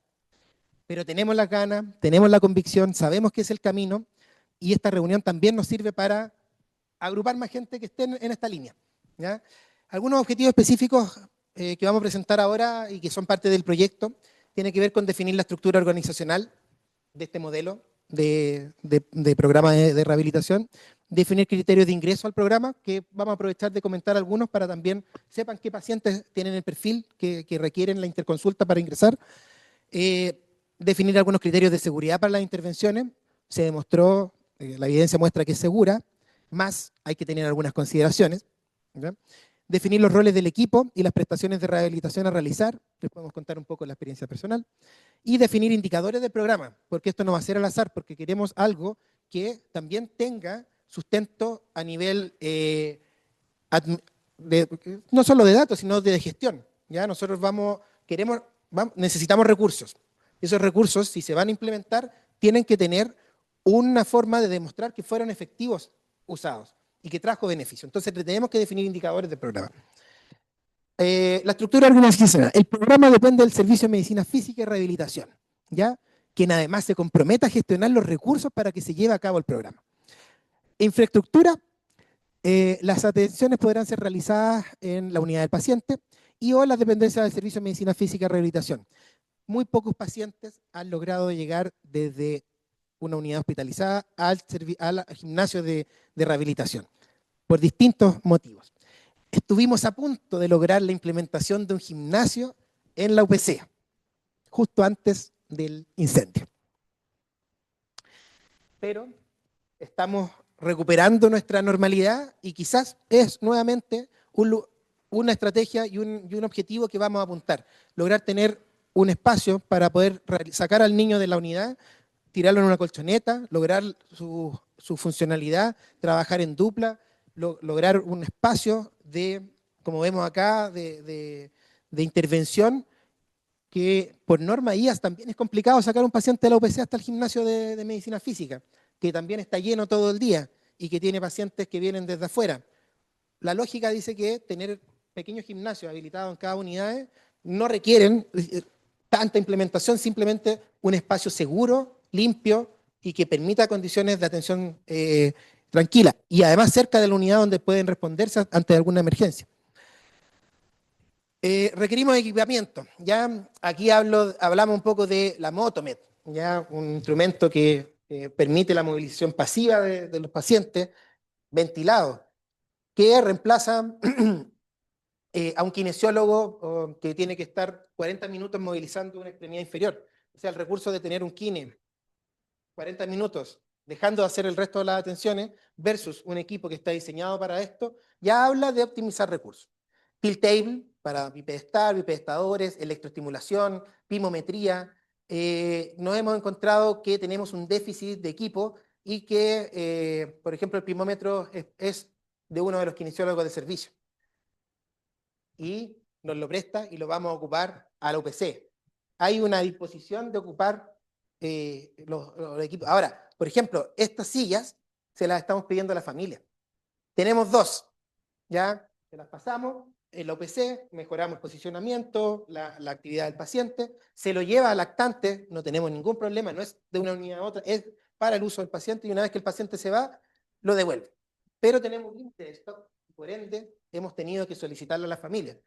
Pero tenemos las ganas, tenemos la convicción, sabemos que es el camino, y esta reunión también nos sirve para agrupar más gente que esté en esta línea, ¿ya? Algunos objetivos específicos que vamos a presentar ahora y que son parte del proyecto tienen que ver con definir la estructura organizacional de este modelo de programa de rehabilitación, definir criterios de ingreso al programa, que vamos a aprovechar de comentar algunos para también sepan qué pacientes tienen el perfil que requieren la interconsulta para ingresar. Definir algunos criterios de seguridad para las intervenciones. Se demostró, la evidencia muestra que es segura, más hay que tener algunas consideraciones, ¿ya? Definir los roles del equipo y las prestaciones de rehabilitación a realizar, les podemos contar un poco la experiencia personal, y definir indicadores del programa, porque esto no va a ser al azar, porque queremos algo que también tenga sustento a nivel no solo de datos, sino de gestión, ¿ya? Nosotros necesitamos recursos. Esos recursos, si se van a implementar, tienen que tener una forma de demostrar que fueron efectivos usados y que trajo beneficio. Entonces tenemos que definir indicadores del programa. La estructura organizacional. El programa depende del Servicio de Medicina Física y Rehabilitación, ¿ya? Quien además se comprometa a gestionar los recursos para que se lleve a cabo el programa. Infraestructura. Las atenciones podrán ser realizadas en la unidad del paciente y o las dependencias del Servicio de Medicina Física y Rehabilitación. Muy pocos pacientes han logrado llegar desde una unidad hospitalizada al gimnasio de rehabilitación, por distintos motivos. Estuvimos a punto de lograr la implementación de un gimnasio en la UPC, justo antes del incendio. Pero estamos recuperando nuestra normalidad y quizás es nuevamente una estrategia y un objetivo que vamos a apuntar, lograr tener un espacio para poder sacar al niño de la unidad tirarlo en una colchoneta, lograr su funcionalidad, trabajar en dupla, lograr un espacio de, como vemos acá, de intervención, que por norma IAS también es complicado sacar un paciente de la UPC hasta el gimnasio de medicina física, que también está lleno todo el día y que tiene pacientes que vienen desde afuera. La lógica dice que tener pequeños gimnasios habilitados en cada unidad no requieren tanta implementación, simplemente un espacio seguro, limpio y que permita condiciones de atención tranquila y además cerca de la unidad donde pueden responderse ante alguna emergencia. Requerimos equipamiento. Ya aquí hablamos un poco de la Motomed, ya un instrumento que permite la movilización pasiva de los pacientes, ventilado, que reemplaza a un kinesiólogo que tiene que estar 40 minutos movilizando una extremidad inferior. O sea, el recurso de tener un kine 40 minutos dejando de hacer el resto de las atenciones versus un equipo que está diseñado para esto, ya habla de optimizar recursos. Tilt table para bipedestal, bipedestadores, electroestimulación, pimometría. Nos hemos encontrado que tenemos un déficit de equipo y que, por ejemplo, el pimómetro es de uno de los kinesiólogos de servicio. Y nos lo presta y lo vamos a ocupar a la UPC. Hay una disposición de ocupar los equipos. Ahora, por ejemplo, estas sillas se las estamos pidiendo a la familia. Tenemos dos, ¿ya? Se las pasamos en la UPC, mejoramos el posicionamiento, la actividad del paciente, se lo lleva al lactante, no tenemos ningún problema, no es de una unidad a otra, es para el uso del paciente y una vez que el paciente se va, lo devuelve. Pero tenemos límite de stock, por ende, hemos tenido que solicitarle a la familia.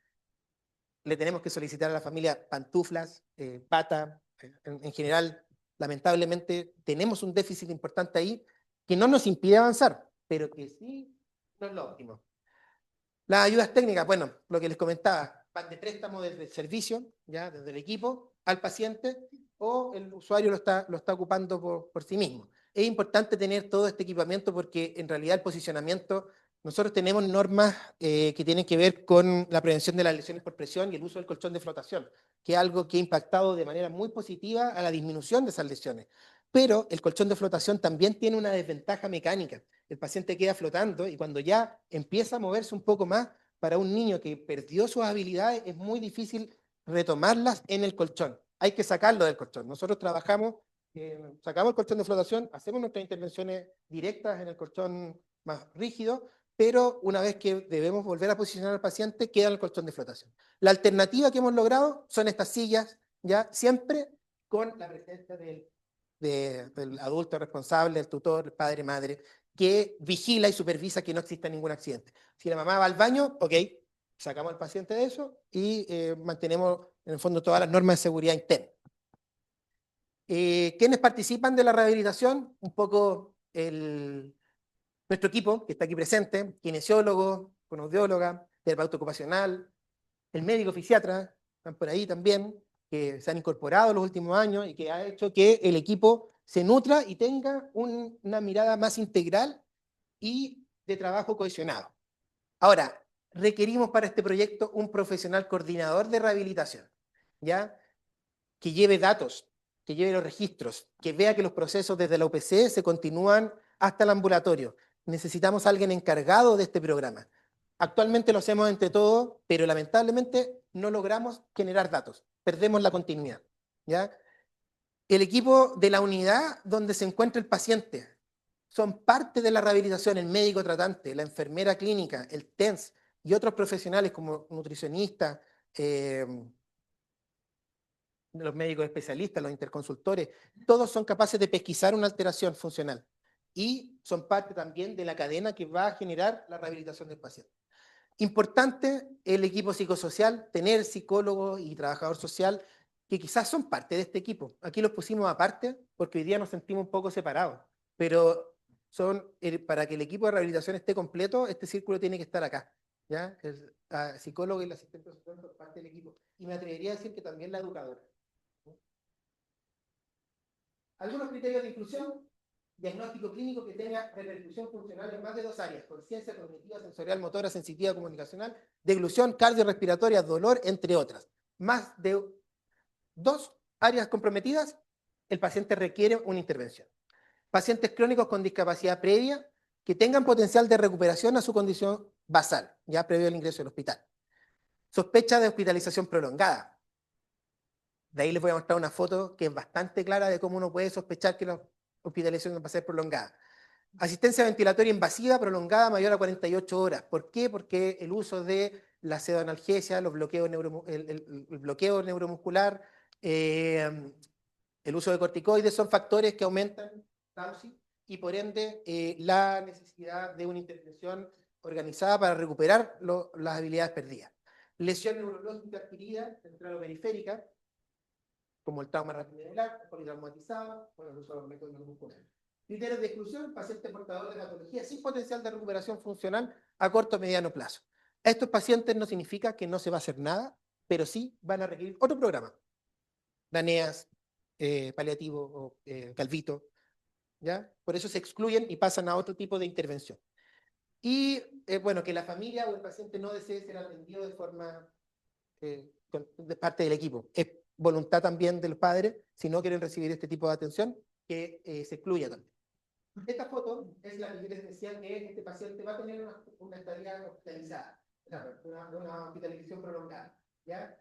Le tenemos que solicitar a la familia pantuflas, bata, en general, lamentablemente, tenemos un déficit importante ahí que no nos impide avanzar, pero que sí no es lo óptimo. Las ayudas técnicas, bueno, lo que les comentaba, van de préstamo desde el servicio, ya desde el equipo, al paciente, o el usuario lo está ocupando por sí mismo. Es importante tener todo este equipamiento porque en realidad el posicionamiento, nosotros tenemos normas que tienen que ver con la prevención de las lesiones por presión y el uso del colchón de flotación, que es algo que ha impactado de manera muy positiva a la disminución de esas lesiones. Pero el colchón de flotación también tiene una desventaja mecánica. El paciente queda flotando y cuando ya empieza a moverse un poco más, para un niño que perdió sus habilidades es muy difícil retomarlas en el colchón. Hay que sacarlo del colchón. Nosotros trabajamos, sacamos el colchón de flotación, hacemos nuestras intervenciones directas en el colchón más rígido, pero una vez que debemos volver a posicionar al paciente, queda en el colchón de flotación. La alternativa que hemos logrado son estas sillas, ya siempre con la presencia del adulto responsable, el tutor, el padre, madre, que vigila y supervisa que no exista ningún accidente. Si la mamá va al baño, ok, sacamos al paciente de eso y mantenemos en el fondo todas las normas de seguridad interna. ¿Quiénes participan de la rehabilitación? Un poco nuestro equipo, que está aquí presente, kinesiólogo, fonoaudióloga, terapeuta ocupacional, el médico fisiatra, están por ahí también, que se han incorporado en los últimos años y que ha hecho que el equipo se nutra y tenga una mirada más integral y de trabajo cohesionado. Ahora, requerimos para este proyecto un profesional coordinador de rehabilitación, ¿ya? Que lleve datos, que lleve los registros, que vea que los procesos desde la UPC se continúan hasta el ambulatorio. Necesitamos a alguien encargado de este programa. Actualmente lo hacemos entre todos, pero lamentablemente no logramos generar datos. Perdemos la continuidad, ¿ya? El equipo de la unidad donde se encuentra el paciente son parte de la rehabilitación, el médico tratante, la enfermera clínica, el TENS y otros profesionales como nutricionistas, los médicos especialistas, los interconsultores, todos son capaces de pesquisar una alteración funcional y son parte también de la cadena que va a generar la rehabilitación del paciente. Importante el equipo psicosocial, tener psicólogo y trabajador social que quizás son parte de este equipo. Aquí los pusimos aparte porque hoy día nos sentimos un poco separados, pero para que el equipo de rehabilitación esté completo, este círculo tiene que estar acá, ¿ya? El psicólogo y el asistente social son parte del equipo. Y me atrevería a decir que también la educadora. Algunos criterios de inclusión: diagnóstico clínico que tenga repercusión funcional en más de 2 áreas: conciencia cognitiva, sensorial, motora, sensitiva, comunicacional, deglución, cardiorrespiratoria, dolor, entre otras. Más de 2 áreas comprometidas el paciente requiere una intervención. Pacientes crónicos con discapacidad previa que tengan potencial de recuperación a su condición basal, ya previo al ingreso al hospital. Sospecha de hospitalización prolongada. De ahí les voy a mostrar una foto que es bastante clara de cómo uno puede sospechar que la hospitalización va a ser prolongada. Asistencia ventilatoria invasiva prolongada mayor a 48 horas. ¿Por qué? Porque el uso de la pseudoanalgesia, el bloqueo neuromuscular, el uso de corticoides son factores que aumentan la UCI y por ende la necesidad de una intervención organizada para recuperar las habilidades perdidas. Lesión neurológica adquirida, central o periférica, como el trauma raquidibular, politraumatizado, con el uso de métodos musculares. Criterios de exclusión, paciente portador de patología sin potencial de recuperación funcional a corto o mediano plazo. A estos pacientes no significa que no se va a hacer nada, pero sí van a requerir otro programa. Daneas, paliativo o calvito, ¿ya? Por eso se excluyen y pasan a otro tipo de intervención. Y bueno, que la familia o el paciente no desee ser atendido de forma de parte del equipo. Es voluntad también de los padres, si no quieren recibir este tipo de atención, que se excluya también. Esta foto es la que les decía que este paciente va a tener una estadía hospitalizada, una hospitalización prolongada, ¿ya?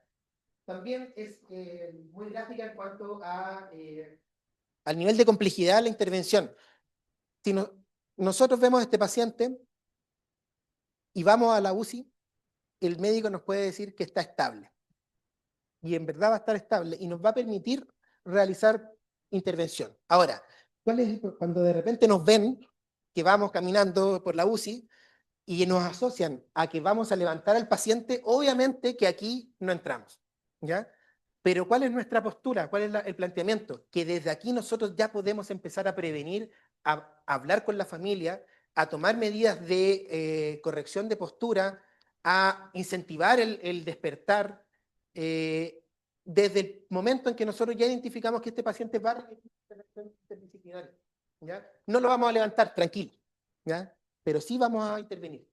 También es muy gráfica en cuanto al nivel de complejidad de la intervención. Si nosotros vemos a este paciente y vamos a la UCI, el médico nos puede decir que está estable. Y en verdad va a estar estable y nos va a permitir realizar intervención. Ahora, cuando de repente nos ven que vamos caminando por la UCI y nos asocian a que vamos a levantar al paciente, obviamente que aquí no entramos, ¿ya? Pero ¿cuál es nuestra postura? ¿Cuál es el planteamiento? Que desde aquí nosotros ya podemos empezar a prevenir, a hablar con la familia, a tomar medidas de corrección de postura, a incentivar el despertar, desde el momento en que nosotros ya identificamos que este paciente va a requerir intervención interdisciplinaria, ¿ya? No lo vamos a levantar, tranquilo, ¿ya? Pero sí vamos a intervenir.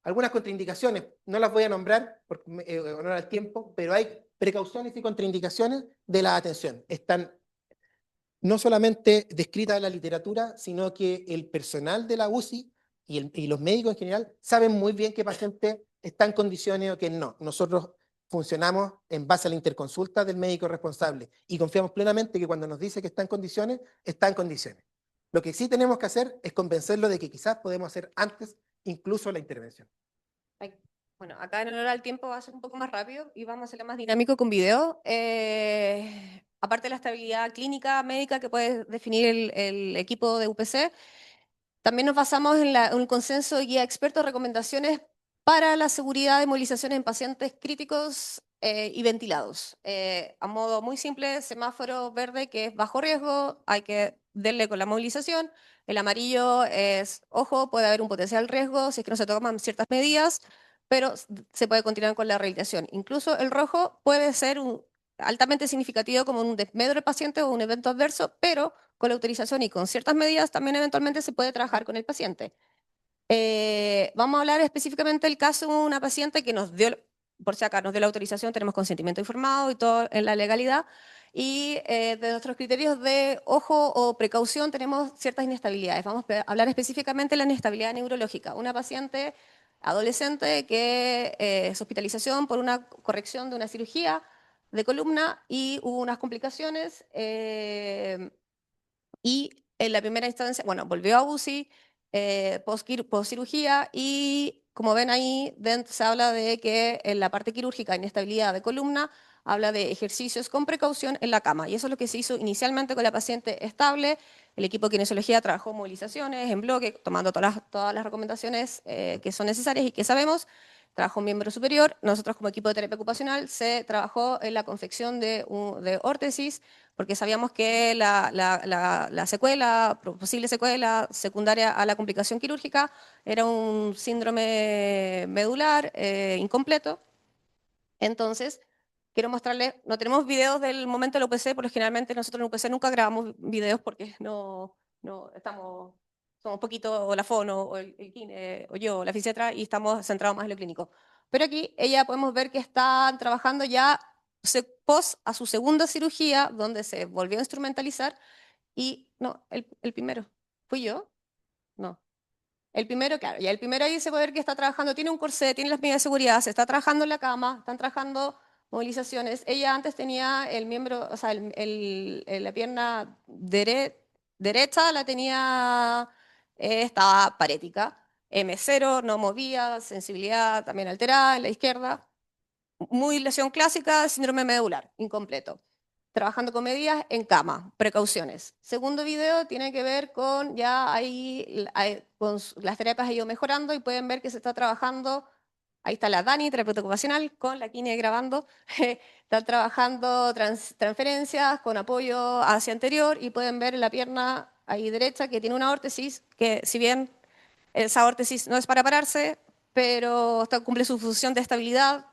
Algunas contraindicaciones, no las voy a nombrar por honor al tiempo, pero hay precauciones y contraindicaciones de la atención. Están no solamente descritas en la literatura, sino que el personal de la UCI y los médicos en general saben muy bien qué paciente está en condiciones o qué no. Nosotros funcionamos en base a la interconsulta del médico responsable y confiamos plenamente que cuando nos dice que está en condiciones, está en condiciones. Lo que sí tenemos que hacer es convencerlo de que quizás podemos hacer antes incluso la intervención. Bueno, acá en honor al tiempo va a ser un poco más rápido y vamos a hacerlo más dinámico con video. Aparte de la estabilidad clínica médica que puede definir el equipo de UPC, también nos basamos en un consenso de guía experto, recomendaciones para la seguridad de movilizaciones en pacientes críticos y ventilados. A modo muy simple, semáforo verde que es bajo riesgo, hay que darle con la movilización. El amarillo es, ojo, puede haber un potencial riesgo si es que no se toman ciertas medidas, pero se puede continuar con la rehabilitación. Incluso el rojo puede ser altamente significativo como un desmedro del paciente o un evento adverso, pero con la autorización y con ciertas medidas también eventualmente se puede trabajar con el paciente. Vamos a hablar específicamente del caso de una paciente que nos dio, por si acá nos dio la autorización, tenemos consentimiento informado y todo en la legalidad, y de nuestros criterios de ojo o precaución tenemos ciertas inestabilidades. Vamos a hablar específicamente de la inestabilidad neurológica. Una paciente adolescente que es hospitalización por una corrección de una cirugía de columna y hubo unas complicaciones y en la primera instancia, bueno, volvió a UCI post cirugía y como ven ahí se habla de que en la parte quirúrgica inestabilidad de columna habla de ejercicios con precaución en la cama y eso es lo que se hizo inicialmente con la paciente estable. El equipo de kinesiología trabajó movilizaciones en bloque, tomando todas las recomendaciones que son necesarias y que sabemos. Trabajó un miembro superior. Nosotros como equipo de terapia ocupacional se trabajó en la confección de órtesis porque sabíamos que la secuela, posible secuela secundaria a la complicación quirúrgica era un síndrome medular incompleto. Entonces, quiero mostrarles, no tenemos videos del momento de la UPC, porque generalmente nosotros en UPC nunca grabamos videos porque no estamos, somos poquito, o la fono, o el kine, o yo, la fisiatra, y estamos centrados más en lo clínico. Pero aquí ella podemos ver que están trabajando ya post a su segunda cirugía, donde se volvió a instrumentalizar, y no, el primero, ¿fui yo? No. El primero, claro, y el primero ahí se puede ver que está trabajando, tiene un corsé, tiene las medidas de seguridad, se está trabajando en la cama, están trabajando movilizaciones. Ella antes tenía el miembro, o sea, la pierna derecha la tenía, estaba parética, M0, no movía, sensibilidad también alterada en la izquierda, muy lesión clásica, síndrome medular, incompleto. Trabajando con medidas en cama, precauciones. Segundo video tiene que ver con ya ahí, con las terapias ha ido mejorando y pueden ver que se está trabajando, ahí está la Dani, terapeuta ocupacional, con la Kine grabando, están trabajando transferencias con apoyo hacia anterior y pueden ver en la pierna ahí derecha que tiene una órtesis, que si bien esa órtesis no es para pararse, pero cumple su función de estabilidad.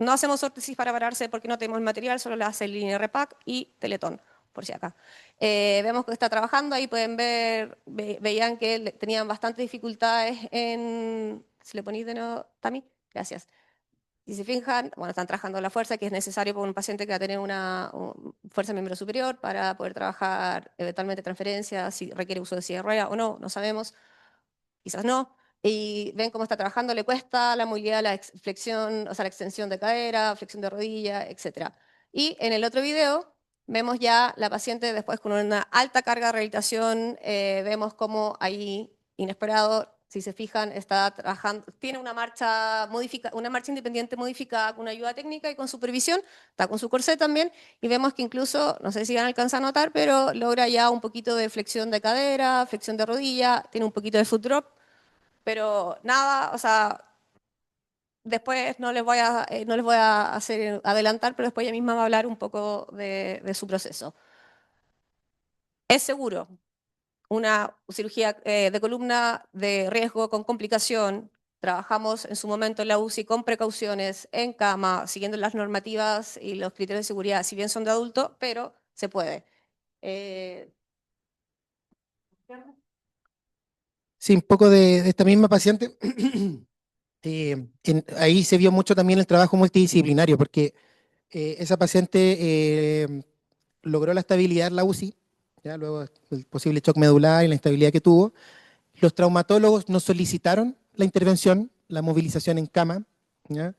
No hacemos órtesis para pararse porque no tenemos el material, solo la hace el Línea Repack y Teletón, por si acá. Vemos que está trabajando, ahí pueden ver, veían que tenían bastantes dificultades en... Si le ponéis de nuevo, Tami, gracias. Si se fijan, bueno, están trabajando la fuerza que es necesario para un paciente que va a tener una fuerza miembro superior para poder trabajar eventualmente transferencias, si requiere uso de silla de rueda o no, no sabemos, quizás no. Y ven cómo está trabajando, le cuesta la movilidad, la flexión, o sea, la extensión de cadera, flexión de rodilla, etc. Y en el otro video vemos ya la paciente después con una alta carga de rehabilitación, vemos cómo ahí, inesperado, si se fijan, está trabajando, tiene una marcha independiente modificada con ayuda técnica y con supervisión, está con su corsé también, y vemos que incluso, no sé si van a alcanzar a notar, pero logra ya un poquito de flexión de cadera, flexión de rodilla, tiene un poquito de foot drop, pero nada, o sea, después no les voy a hacer adelantar, pero después ella misma va a hablar un poco de su proceso. Es seguro una cirugía de columna de riesgo con complicación. Trabajamos en su momento en la UCI con precauciones, en cama, siguiendo las normativas y los criterios de seguridad, si bien son de adulto, pero se puede. Sí, un poco de esta misma paciente. Ahí se vio mucho también el trabajo multidisciplinario, porque esa paciente logró la estabilidad en la UCI, ¿ya? Luego el posible shock medular y la instabilidad que tuvo. Los traumatólogos nos solicitaron la intervención, la movilización en cama, ¿ya?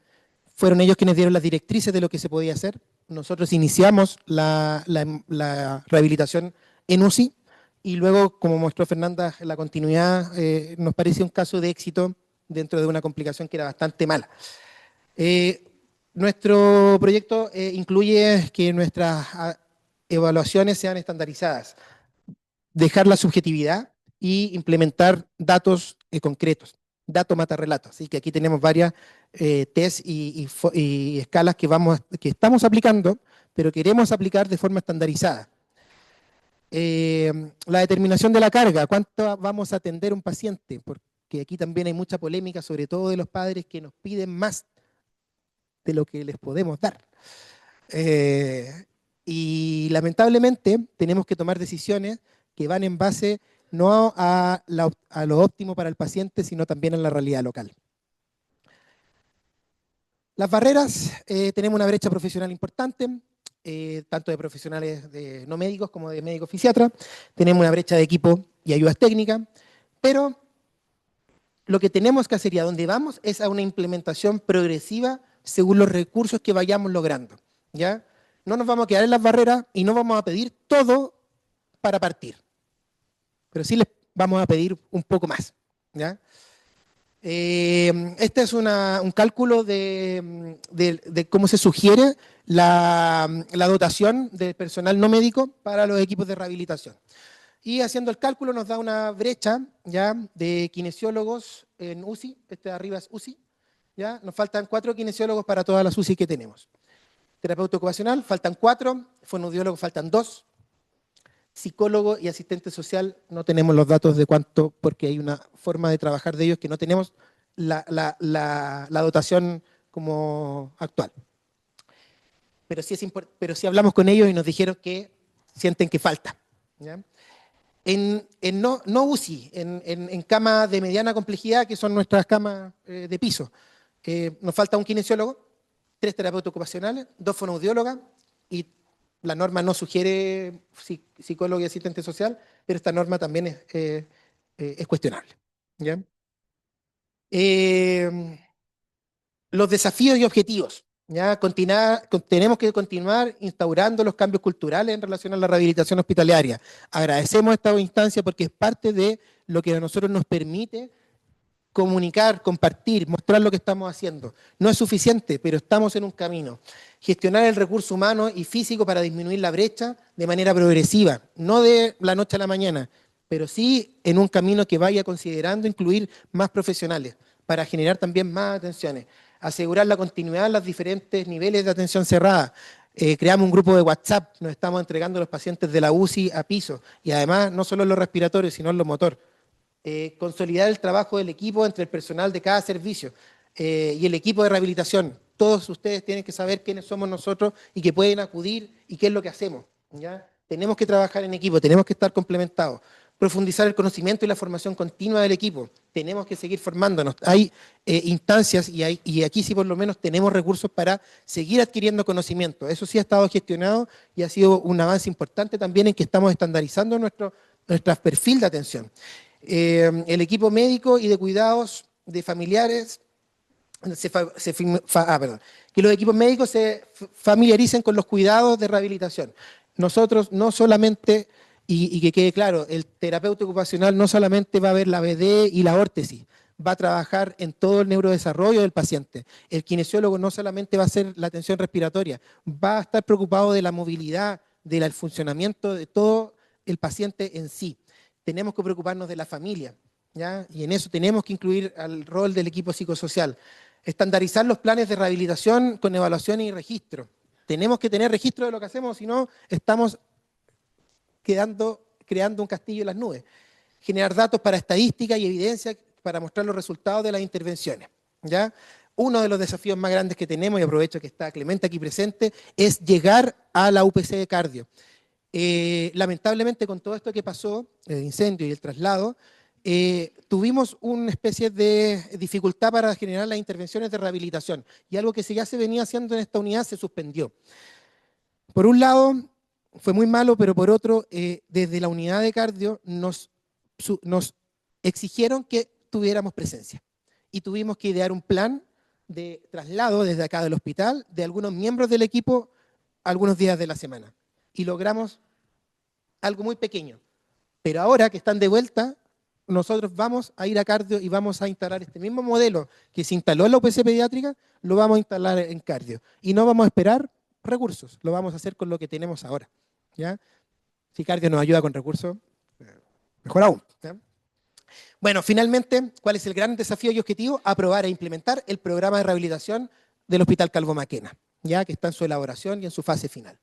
Fueron ellos quienes dieron las directrices de lo que se podía hacer. Nosotros iniciamos la rehabilitación en UCI y luego, como mostró Fernanda, la continuidad nos parece un caso de éxito dentro de una complicación que era bastante mala. Nuestro proyecto incluye que nuestras evaluaciones sean estandarizadas, dejar la subjetividad y implementar datos concretos. Dato mata relato. Así que aquí tenemos varias test y escalas que estamos aplicando, pero queremos aplicar de forma estandarizada. La determinación de la carga, cuánto vamos a atender un paciente, porque aquí también hay mucha polémica, sobre todo de los padres que nos piden más de lo que les podemos dar. Y lamentablemente tenemos que tomar decisiones que van en base no a lo óptimo para el paciente, sino también a la realidad local. Las barreras, tenemos una brecha profesional importante, tanto de profesionales no médicos como de médicos fisiatras. Tenemos una brecha de equipo y ayudas técnicas, pero lo que tenemos que hacer y a dónde vamos es a una implementación progresiva según los recursos que vayamos logrando, ¿ya? No nos vamos a quedar en las barreras y no vamos a pedir todo para partir, pero sí les vamos a pedir un poco más, ¿ya? Este es un cálculo de cómo se sugiere la dotación de personal no médico para los equipos de rehabilitación. Y haciendo el cálculo nos da una brecha ya de kinesiólogos en UCI, este de arriba es UCI, ¿ya? Nos faltan 4 kinesiólogos para todas las UCI que tenemos. Terapeuta ocupacional, faltan 4, fonoaudiólogo faltan 2, psicólogo y asistente social no tenemos los datos de cuánto, porque hay una forma de trabajar de ellos que no tenemos la dotación como actual. Pero sí hablamos con ellos y nos dijeron que sienten que falta, ¿ya? En no UCI, en camas de mediana complejidad, que son nuestras camas de piso, nos falta un kinesiólogo, 3 terapeutas ocupacionales, 2 fonoaudiólogas, y la norma no sugiere psicólogo y asistente social, pero esta norma también es cuestionable. ¿Ya? Los desafíos y objetivos. ¿Ya? Tenemos que continuar instaurando los cambios culturales en relación a la rehabilitación hospitalaria. Agradecemos esta instancia porque es parte de lo que a nosotros nos permite comunicar, compartir, mostrar lo que estamos haciendo. No es suficiente, pero estamos en un camino. Gestionar el recurso humano y físico para disminuir la brecha de manera progresiva, no de la noche a la mañana, pero sí en un camino que vaya considerando incluir más profesionales para generar también más atenciones. Asegurar la continuidad en los diferentes niveles de atención cerrada. Creamos un grupo de WhatsApp, nos estamos entregando a los pacientes de la UCI a piso, y además no solo en lo respiratorio, sino en lo motor. Consolidar el trabajo del equipo entre el personal de cada servicio y el equipo de rehabilitación. Todos ustedes tienen que saber quiénes somos nosotros y que pueden acudir y qué es lo que hacemos. ¿Ya? Tenemos que trabajar en equipo, tenemos que estar complementados. Profundizar el conocimiento y la formación continua del equipo. Tenemos que seguir formándonos. Hay instancias y aquí sí por lo menos tenemos recursos para seguir adquiriendo conocimiento. Eso sí ha estado gestionado y ha sido un avance importante también en que estamos estandarizando nuestro perfil de atención. El equipo médico y de cuidados de familiares, que los equipos médicos se familiaricen con los cuidados de rehabilitación. Nosotros no solamente, y que quede claro, el terapeuta ocupacional no solamente va a ver la BD y la órtesis, va a trabajar en todo el neurodesarrollo del paciente. El kinesiólogo no solamente va a hacer la atención respiratoria, va a estar preocupado de la movilidad, del funcionamiento de todo el paciente en sí. Tenemos que preocuparnos de la familia, ¿ya? Y en eso tenemos que incluir al rol del equipo psicosocial. Estandarizar los planes de rehabilitación con evaluación y registro. Tenemos que tener registro de lo que hacemos, si no estamos creando un castillo en las nubes. Generar datos para estadística y evidencia para mostrar los resultados de las intervenciones. ¿Ya? Uno de los desafíos más grandes que tenemos, y aprovecho que está Clemente aquí presente, es llegar a la UPC de cardio. Lamentablemente con todo esto que pasó, el incendio y el traslado, tuvimos una especie de dificultad para generar las intervenciones de rehabilitación y algo que ya se venía haciendo en esta unidad se suspendió. Por un lado, fue muy malo, pero por otro, desde la unidad de cardio nos exigieron que tuviéramos presencia y tuvimos que idear un plan de traslado desde acá del hospital de algunos miembros del equipo algunos días de la semana. Y logramos algo muy pequeño. Pero ahora que están de vuelta, nosotros vamos a ir a cardio y vamos a instalar este mismo modelo que se instaló en la UPC pediátrica, lo vamos a instalar en cardio. Y no vamos a esperar recursos, lo vamos a hacer con lo que tenemos ahora. ¿Ya? Si cardio nos ayuda con recursos, mejor aún. ¿Ya? Bueno, finalmente, ¿cuál es el gran desafío y objetivo? Aprobar e implementar el programa de rehabilitación del Hospital Calvo Maquena, ya que está en su elaboración y en su fase final.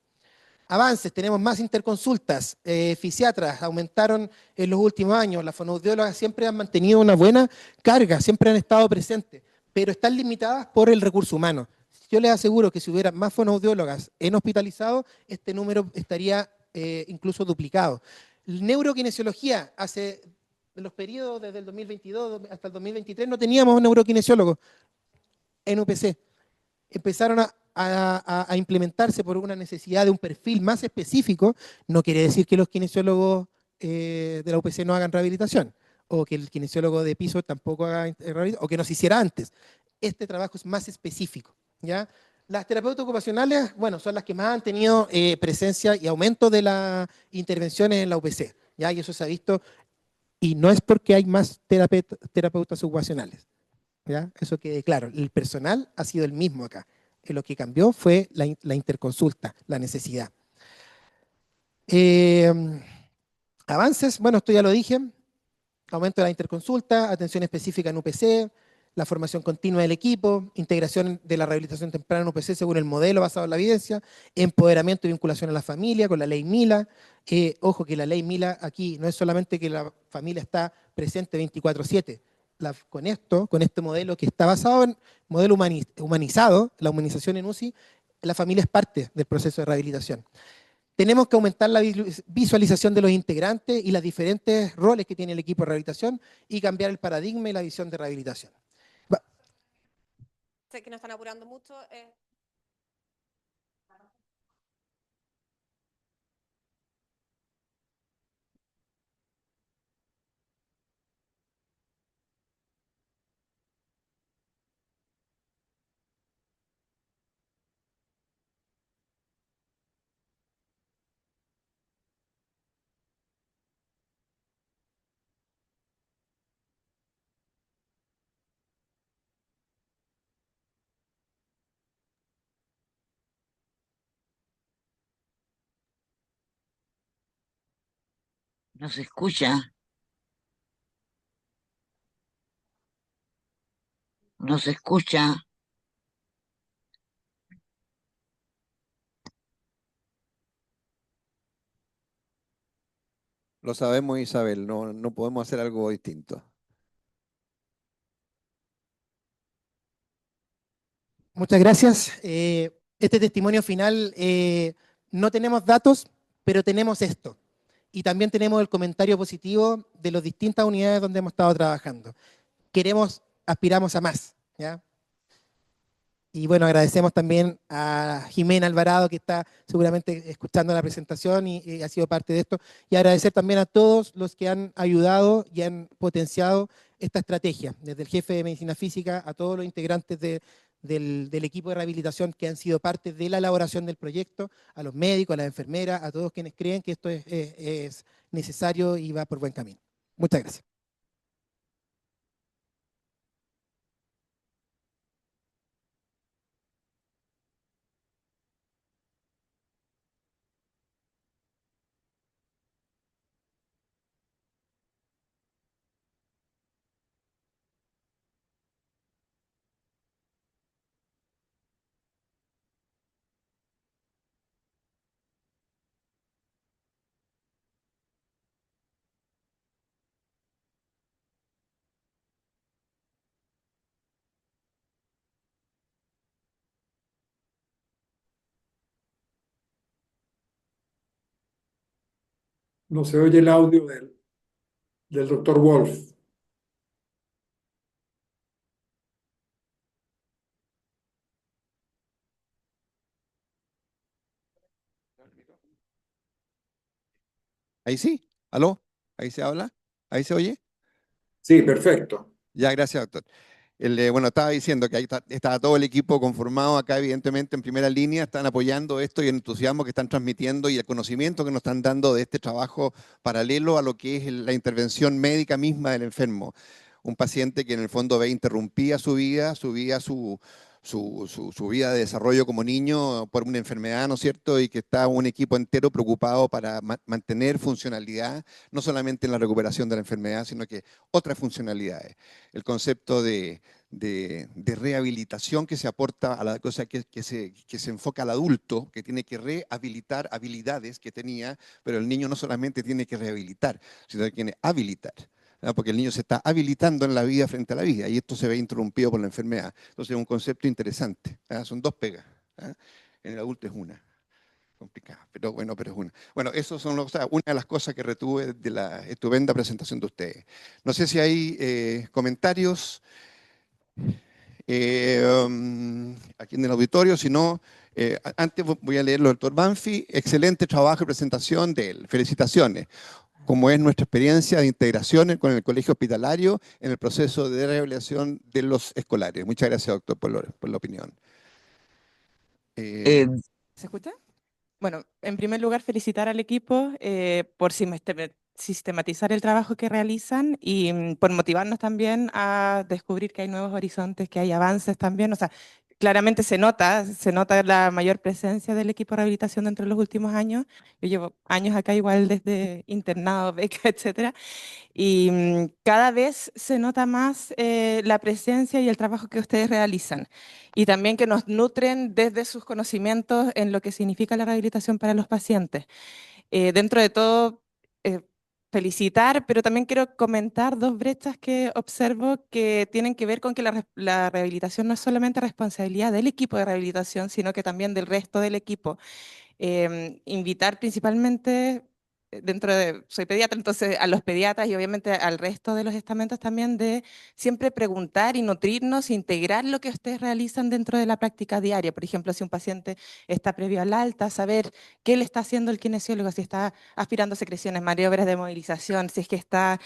Avances, tenemos más interconsultas, fisiatras aumentaron en los últimos años, las fonoaudiólogas siempre han mantenido una buena carga, siempre han estado presentes, pero están limitadas por el recurso humano. Yo les aseguro que si hubiera más fonoaudiólogas en hospitalizados, este número estaría incluso duplicado. Neurokinesiología, hace los periodos desde el 2022 hasta el 2023 no teníamos neurokinesiólogos en UPC. Empezaron a implementarse por una necesidad de un perfil más específico. No quiere decir que los kinesiólogos de la UPC no hagan rehabilitación, o que el kinesiólogo de piso tampoco haga rehabilitación, o que no se hiciera antes. Este trabajo es más específico, ¿ya? Las terapeutas ocupacionales, bueno, son las que más han tenido presencia y aumento de las intervenciones en la UPC, ¿ya? Y eso se ha visto, y no es porque hay más terapeutas ocupacionales, ¿ya? Eso quede claro, el personal ha sido el mismo acá. Lo que cambió fue la interconsulta, la necesidad. Avances, bueno, esto ya lo dije, aumento de la interconsulta, atención específica en UPC, la formación continua del equipo, integración de la rehabilitación temprana en UPC según el modelo basado en la evidencia, empoderamiento y vinculación a la familia con la ley Mila. Ojo que la ley Mila aquí no es solamente que la familia está presente 24/7, con este modelo que está basado en modelo humanizado, la humanización en UCI, la familia es parte del proceso de rehabilitación. Tenemos que aumentar la visualización de los integrantes y los diferentes roles que tiene el equipo de rehabilitación y cambiar el paradigma y la visión de rehabilitación. Sé que nos están apurando mucho. No se escucha, no se escucha. Lo sabemos, Isabel, no podemos hacer algo distinto. Muchas gracias. Este testimonio final, no tenemos datos, pero tenemos esto. Y también tenemos el comentario positivo de las distintas unidades donde hemos estado trabajando. Aspiramos a más, ¿ya? Y bueno, agradecemos también a Jimena Alvarado, que está seguramente escuchando la presentación y ha sido parte de esto. Y agradecer también a todos los que han ayudado y han potenciado esta estrategia, desde el jefe de Medicina Física a todos los integrantes del equipo de rehabilitación que han sido parte de la elaboración del proyecto, a los médicos, a las enfermeras, a todos quienes creen que esto es necesario y va por buen camino. Muchas gracias. No se oye el audio del doctor Wolf. Ahí sí, ¿aló? Ahí se habla, ahí se oye. Sí, perfecto. Ya, gracias, doctor. Bueno, estaba diciendo que ahí estaba todo el equipo conformado acá, evidentemente, en primera línea, están apoyando esto y el entusiasmo que están transmitiendo y el conocimiento que nos están dando de este trabajo paralelo a lo que es la intervención médica misma del enfermo. Un paciente que en el fondo ve interrumpía su vida, su vida de desarrollo como niño por una enfermedad, ¿no es cierto? Y que está un equipo entero preocupado para mantener funcionalidad, no solamente en la recuperación de la enfermedad, sino que otras funcionalidades. El concepto de rehabilitación que se aporta a la cosa que se enfoca al adulto, que tiene que rehabilitar habilidades que tenía, pero el niño no solamente tiene que rehabilitar, sino que tiene que habilitar. ¿No? Porque el niño se está habilitando en la vida frente a la vida y esto se ve interrumpido por la enfermedad. Entonces es un concepto interesante. ¿Ah? Son dos pegas. ¿Ah? En el adulto es una. Complicada, pero bueno, pero es una. Bueno, eso son o sea, una de las cosas que retuve de la estupenda presentación de ustedes. No sé si hay comentarios aquí en el auditorio, si no, antes voy a leerlo del doctor Banfi. Excelente trabajo y presentación de él. Felicitaciones. Como es nuestra experiencia de integración con el colegio hospitalario en el proceso de rehabilitación de los escolares. Muchas gracias, doctor, por la opinión. Eh, ¿Se escucha? Bueno, en primer lugar, felicitar al equipo por sistematizar el trabajo que realizan y por motivarnos también a descubrir que hay nuevos horizontes, que hay avances también. O sea, claramente se nota la mayor presencia del equipo de rehabilitación dentro de los últimos años. Yo llevo años acá igual desde internado, beca, etcétera. Y cada vez se nota más la presencia y el trabajo que ustedes realizan. Y también que nos nutren desde sus conocimientos en lo que significa la rehabilitación para los pacientes. Dentro de todo, eh, felicitar, pero también quiero comentar dos brechas que observo que tienen que ver con que la rehabilitación no es solamente responsabilidad del equipo de rehabilitación, sino que también del resto del equipo. Invitar principalmente soy pediatra, entonces a los pediatras y obviamente al resto de los estamentos también de siempre preguntar y nutrirnos, integrar lo que ustedes realizan dentro de la práctica diaria. Por ejemplo, si un paciente está previo al alta, saber qué le está haciendo el kinesiólogo, si está aspirando secreciones, maniobras de movilización, si es que está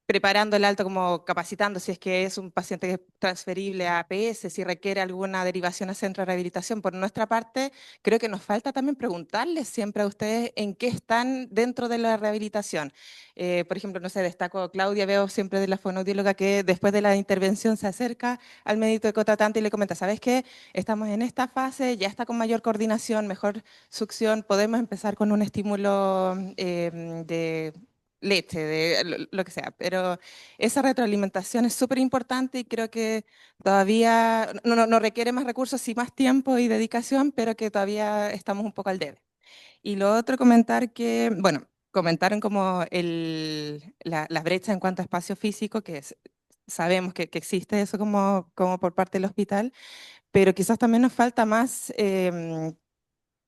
preparando el alto, como capacitando si es que es un paciente que es transferible a APS, si requiere alguna derivación a centro de rehabilitación. Por nuestra parte, creo que nos falta también preguntarles siempre a ustedes en qué están dentro de la rehabilitación. Por ejemplo, no sé, destaco Claudia, veo siempre de la fonoaudióloga que después de la intervención se acerca al médico ecotratante y le comenta, ¿sabes qué? Estamos en esta fase, ya está con mayor coordinación, mejor succión, podemos empezar con un estímulo de leche, de lo que sea, pero esa retroalimentación es súper importante y creo que todavía no requiere más recursos y más tiempo y dedicación, pero que todavía estamos un poco al debe. Y lo otro, comentar que, bueno, comentaron como la brecha en cuanto a espacio físico, sabemos que existe eso como por parte del hospital, pero quizás también nos falta más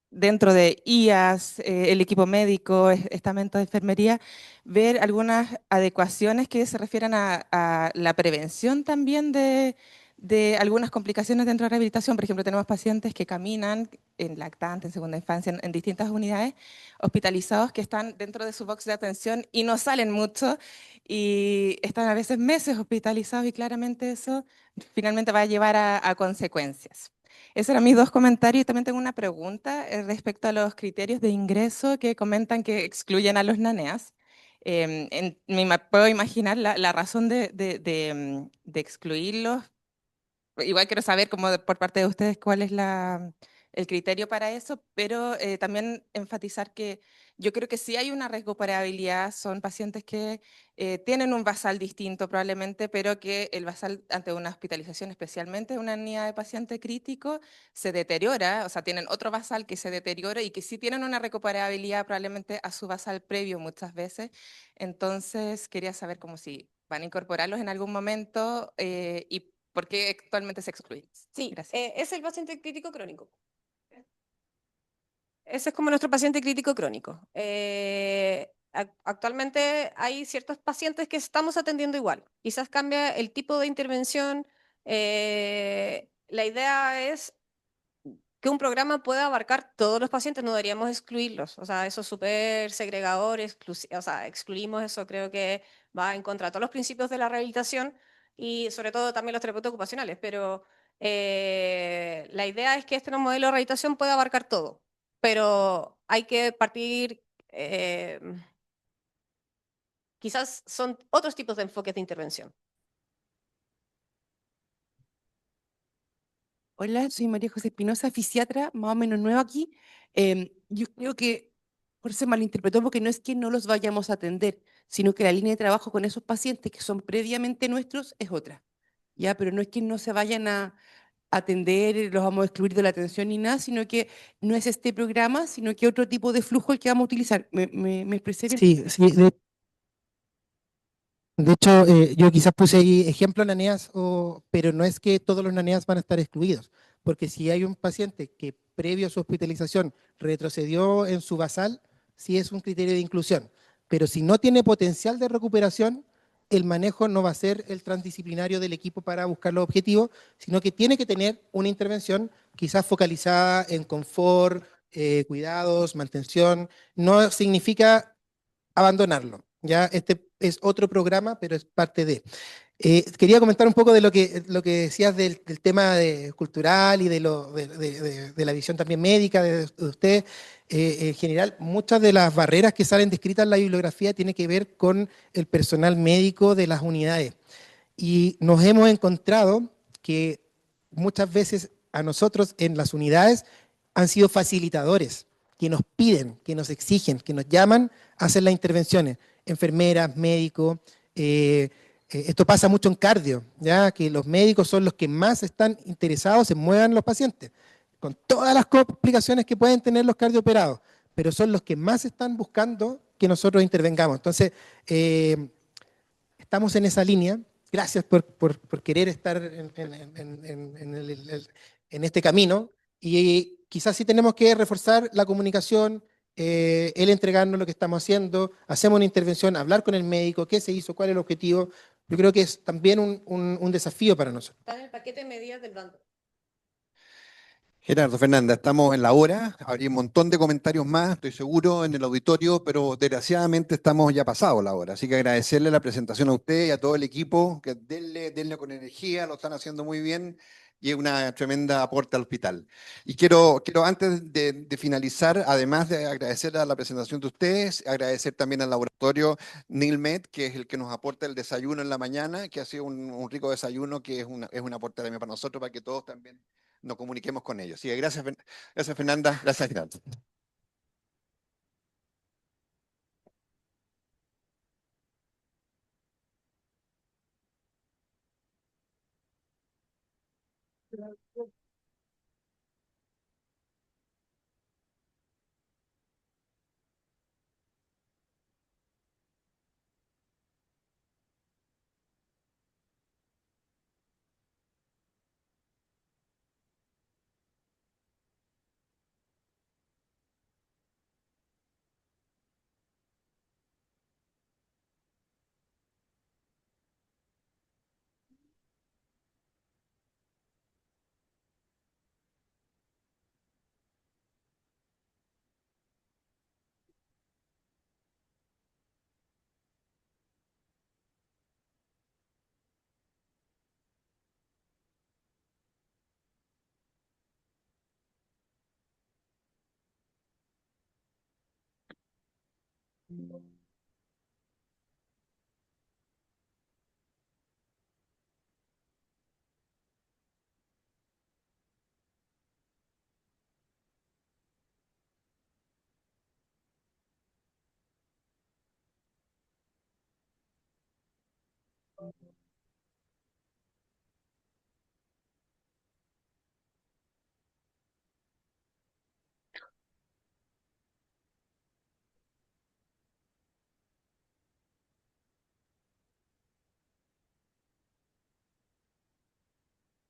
dentro de IAS, el equipo médico, estamentos de enfermería, ver algunas adecuaciones que se refieran a la prevención también de algunas complicaciones dentro de la rehabilitación. Por ejemplo, tenemos pacientes que caminan en lactante, en segunda infancia, en distintas unidades, hospitalizados que están dentro de su box de atención y no salen mucho y están a veces meses hospitalizados y claramente eso finalmente va a llevar a consecuencias. Esos eran mis dos comentarios y también tengo una pregunta respecto a los criterios de ingreso que comentan que excluyen a los NANEAS. Puedo imaginar la razón de excluirlos. Igual quiero saber por parte de ustedes cuál es el criterio para eso, pero también enfatizar que yo creo que si hay una recuperabilidad, son pacientes que tienen un basal distinto probablemente, pero que el basal ante una hospitalización, especialmente en una unidad de paciente crítico, se deteriora, o sea, tienen otro basal que se deteriora y que sí tienen una recuperabilidad probablemente a su basal previo muchas veces. Entonces, quería saber como si van a incorporarlos en algún momento y ¿por qué actualmente se excluye? Sí, Gracias. es el paciente crítico crónico. Ese es como nuestro paciente crítico crónico. Actualmente hay ciertos pacientes que estamos atendiendo igual. Quizás cambia el tipo de intervención. La idea es que un programa pueda abarcar todos los pacientes, no deberíamos excluirlos. O sea, eso es súper segregador, o sea, excluimos eso, creo que va en contra de todos los principios de la rehabilitación y sobre todo también los terapeutas ocupacionales. Pero la idea es que este nuevo modelo de rehabilitación pueda abarcar todo, pero hay que partir, quizás son otros tipos de enfoques de intervención. Hola, soy María José Espinosa, fisiatra, más o menos nueva aquí. Yo creo que por eso se malinterpretó porque no es que no los vayamos a atender, sino que la línea de trabajo con esos pacientes que son previamente nuestros es otra. Ya, pero no es que no se vayan a atender, los vamos a excluir de la atención ni nada, sino que no es este programa, sino que otro tipo de flujo el que vamos a utilizar. ¿Me expresé bien? Sí, sí. De hecho, yo quizás puse ahí ejemplo NANEAS, pero no es que todos los NANEAS van a estar excluidos, porque si hay un paciente que previo a su hospitalización retrocedió en su basal, sí es un criterio de inclusión. Pero si no tiene potencial de recuperación, el manejo no va a ser el transdisciplinario del equipo para buscar los objetivos, sino que tiene que tener una intervención quizás focalizada en confort, cuidados, mantención. No significa abandonarlo. Ya este es otro programa, pero es parte de. Quería comentar un poco de lo que decías del tema cultural y de la visión también médica de usted. En general, muchas de las barreras que salen descritas en la bibliografía tienen que ver con el personal médico de las unidades. Y nos hemos encontrado que muchas veces a nosotros en las unidades han sido facilitadores, que nos piden, que nos exigen, que nos llaman a hacer las intervenciones. Enfermeras, médicos, esto pasa mucho en cardio, ya que los médicos son los que más están interesados en muevan los pacientes, con todas las complicaciones que pueden tener los cardioperados, pero son los que más están buscando que nosotros intervengamos. Entonces, estamos en esa línea. Gracias por querer estar en este camino, y quizás sí tenemos que reforzar la comunicación, el entregarnos lo que estamos haciendo, hacemos una intervención, hablar con el médico, qué se hizo, cuál es el objetivo. Yo creo que es también un desafío para nosotros. Está en el paquete de medidas del bando. Gerardo, Fernanda, estamos en la hora, habría un montón de comentarios más, estoy seguro, en el auditorio, pero desgraciadamente estamos ya pasado la hora, así que agradecerle la presentación a usted y a todo el equipo, que denle con energía, lo están haciendo muy bien y es una tremenda aporte al hospital. Y quiero antes de finalizar, además de agradecer a la presentación de ustedes, agradecer también al laboratorio Nilmed, que es el que nos aporta el desayuno en la mañana, que ha sido un rico desayuno, que es un aporte también para nosotros, para que todos también nos comuniquemos con ellos. Sí, gracias, gracias Fernanda, gracias Gerardo.